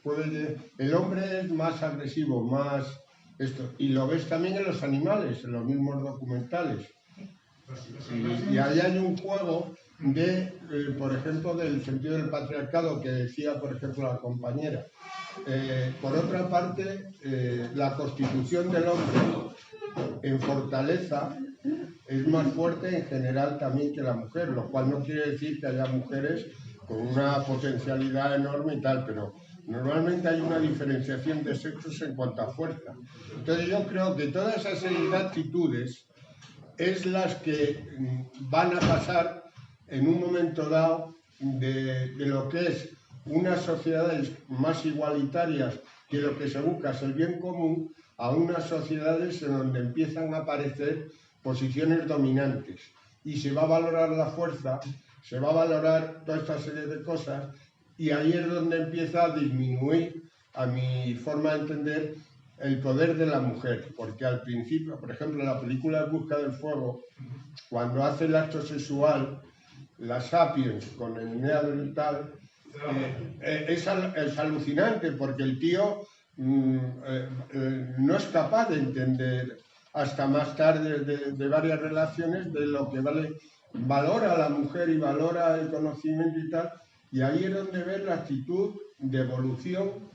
E: el hombre es más agresivo, más esto, y lo ves también en los animales, en los mismos documentales. Y ahí hay un juego de, por ejemplo, del sentido del patriarcado que decía, por ejemplo, la compañera. Por otra parte, la constitución del hombre en fortaleza es más fuerte en general también que la mujer, lo cual no quiere decir que haya mujeres con una potencialidad enorme y tal, pero normalmente hay una diferenciación de sexos en cuanto a fuerza. Entonces yo creo que toda esa serie de actitudes es las que van a pasar en un momento dado de lo que es unas sociedades más igualitarias, que lo que se busca es el bien común, a unas sociedades en donde empiezan a aparecer posiciones dominantes y se va a valorar la fuerza, se va a valorar toda esta serie de cosas, y ahí es donde empieza a disminuir, a mi forma de entender, el poder de la mujer, porque al principio, por ejemplo, en la película En busca del fuego, cuando hace el acto sexual, la Sapiens con el Neandertal, es alucinante, porque el tío no es capaz de entender hasta más tarde de varias relaciones de lo que valora a la mujer y valora el conocimiento y tal, y ahí es donde ves la actitud de evolución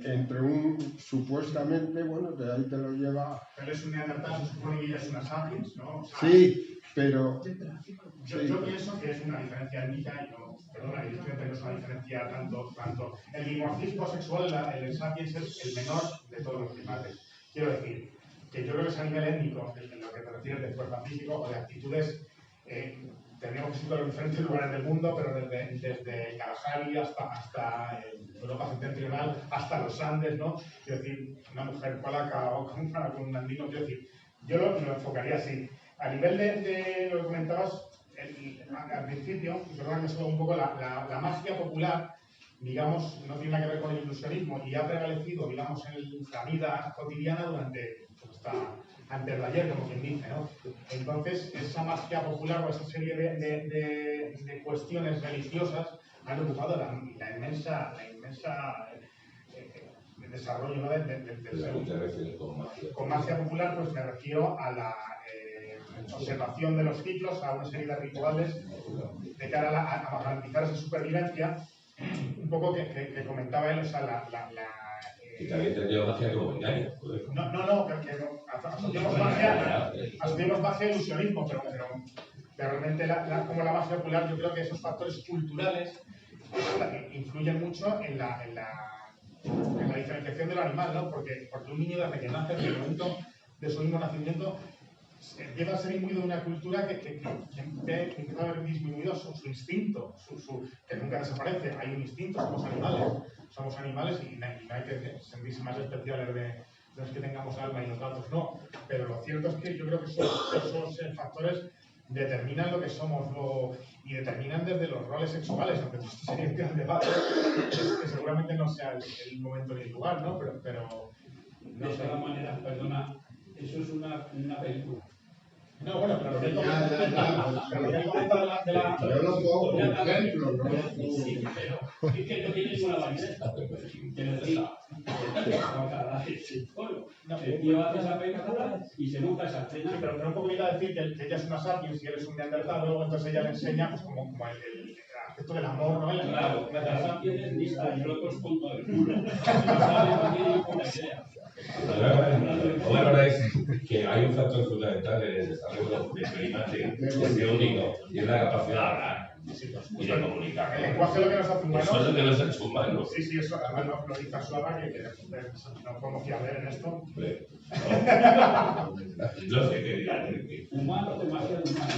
E: entre un supuestamente, bueno, que ahí te lo lleva...
C: Pero es un neandertal, se supone que ella es una sapiens, ¿no? O sea,
E: sí, pero...
C: Yo pienso que es una diferencia étnica y no, perdona, yo creo que no es una diferencia tanto. El dimorfismo sexual, el sapiens es el menor de todos los primates. Quiero decir, que yo creo que es a nivel étnico, en lo que te refieres de fuerza física o de actitudes, tendríamos que situar en diferentes lugares del mundo, pero desde Kalahari hasta Europa septentrional, hasta los Andes, ¿no? Quiero decir, una mujer polaca o con un andino, quiero decir, yo lo enfocaría así. A nivel de lo que comentabas al principio, perdón que un poco la magia popular, digamos, no tiene nada que ver con el ilusionismo y ha prevalecido, digamos, en la vida cotidiana durante antes de ayer, como quien dice, ¿no? Entonces, esa magia popular o esa serie de cuestiones religiosas han ocupado la inmensa desarrollo, ¿no? del ser. Con magia popular, pues me refiero a la observación de los ciclos, a una serie de rituales de cara a garantizar esa supervivencia, un poco que comentaba él, o sea,
B: y también tendría magia como engaño.
C: No, que asociamos magia a ilusionismo, pero realmente como la magia popular, yo creo que esos factores culturales influyen mucho en la diferenciación del animal, ¿no? Porque un niño desde que nace, desde el momento de su mismo nacimiento, empieza a ser imbuido de una cultura que empieza a haber disminuido su instinto, que nunca desaparece. Hay un instinto, somos animales y no hay que sentirse más especiales de los que tengamos alma y los gatos no. Pero lo cierto es que yo creo que esos factores determinan lo que somos y determinan desde los roles sexuales, aunque esto sería un gran debate, que seguramente no sea el momento ni el lugar, ¿no? Pero
D: de todas maneras, perdona, eso es una película.
C: No, bueno, pero lo que comenta de la...
E: Yo lo pongo como ejemplo, ¿no?
D: Sí, pero es que no tienes una variedad. Te lo digo. El tío hace esa película y se monta esa escena.
C: Sí, pero un poco iba a decir que ella es una sapiens y él es un neandertal, luego entonces ella le enseña pues como el aspecto del amor, ¿no?
D: Claro, la sapiens es lista y el otro es tonto del culo. No tiene ninguna idea.
B: La verdad es que hay un factor fundamental en el desarrollo del primate, que es único, y es la capacidad de hablar y de comunicar.
C: El lenguaje es lo que nos hace humanos.
B: Eso es lo que nos ha hecho humanos.
C: Sí, eso además lo dice Suaba, que no podemos fiar en esto.
B: No sé qué dirán.
D: Humano, demasiado humano.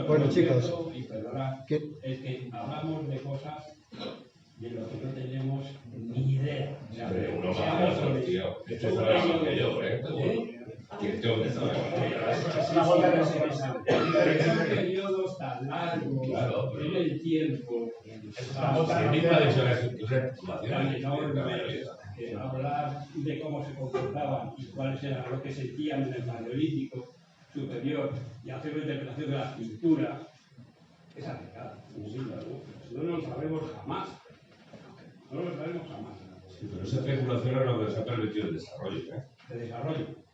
F: Bueno, chicos,
D: y perdona, es que hablamos de cosas de lo que no tenemos ni idea. O sea,
B: uno más otro, tío. Esto es lo que yo, ¿Quién tengo que saber?
C: Es una bola de responsabilidad.
D: En periodos tan largos, en el tiempo,
B: ¿Quién mismo ha dicho la estructura de formación?
D: hablar de cómo se comportaban y cuáles eran lo que sentían en el Paleolítico superior y hacer una interpretación de la pintura es arriesgado, no lo sabemos jamás. No lo sabemos jamás.
B: Sí, pero esa especulación es lo que se ha permitido el desarrollo, ¿eh?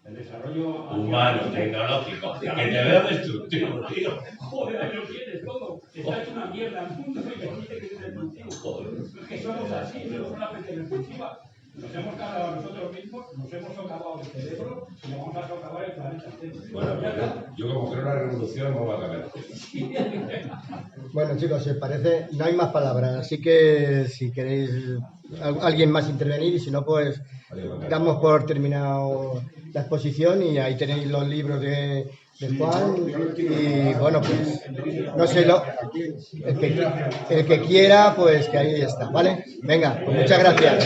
D: El desarrollo
B: humano, tecnológico, que te veo destructivo, tío.
D: Joder, ahí lo tienes todo. Está hecho una mierda el mundo y te dice que es destructivo. Joder, es que somos así, somos una especie repulsiva. Nos hemos cargado a nosotros mismos, nos hemos socavado el cerebro y nos vamos a socavar el planeta entero.
B: Bueno, yo como creo en la revolución no va a cambiar.
F: Bueno, chicos, si os parece, no hay más palabras, así que si queréis alguien más intervenir y si no, pues damos por terminado la exposición y ahí tenéis los libros de Juan y bueno, pues no sé, el que quiera, pues que ahí está, ¿vale? Venga, pues muchas gracias.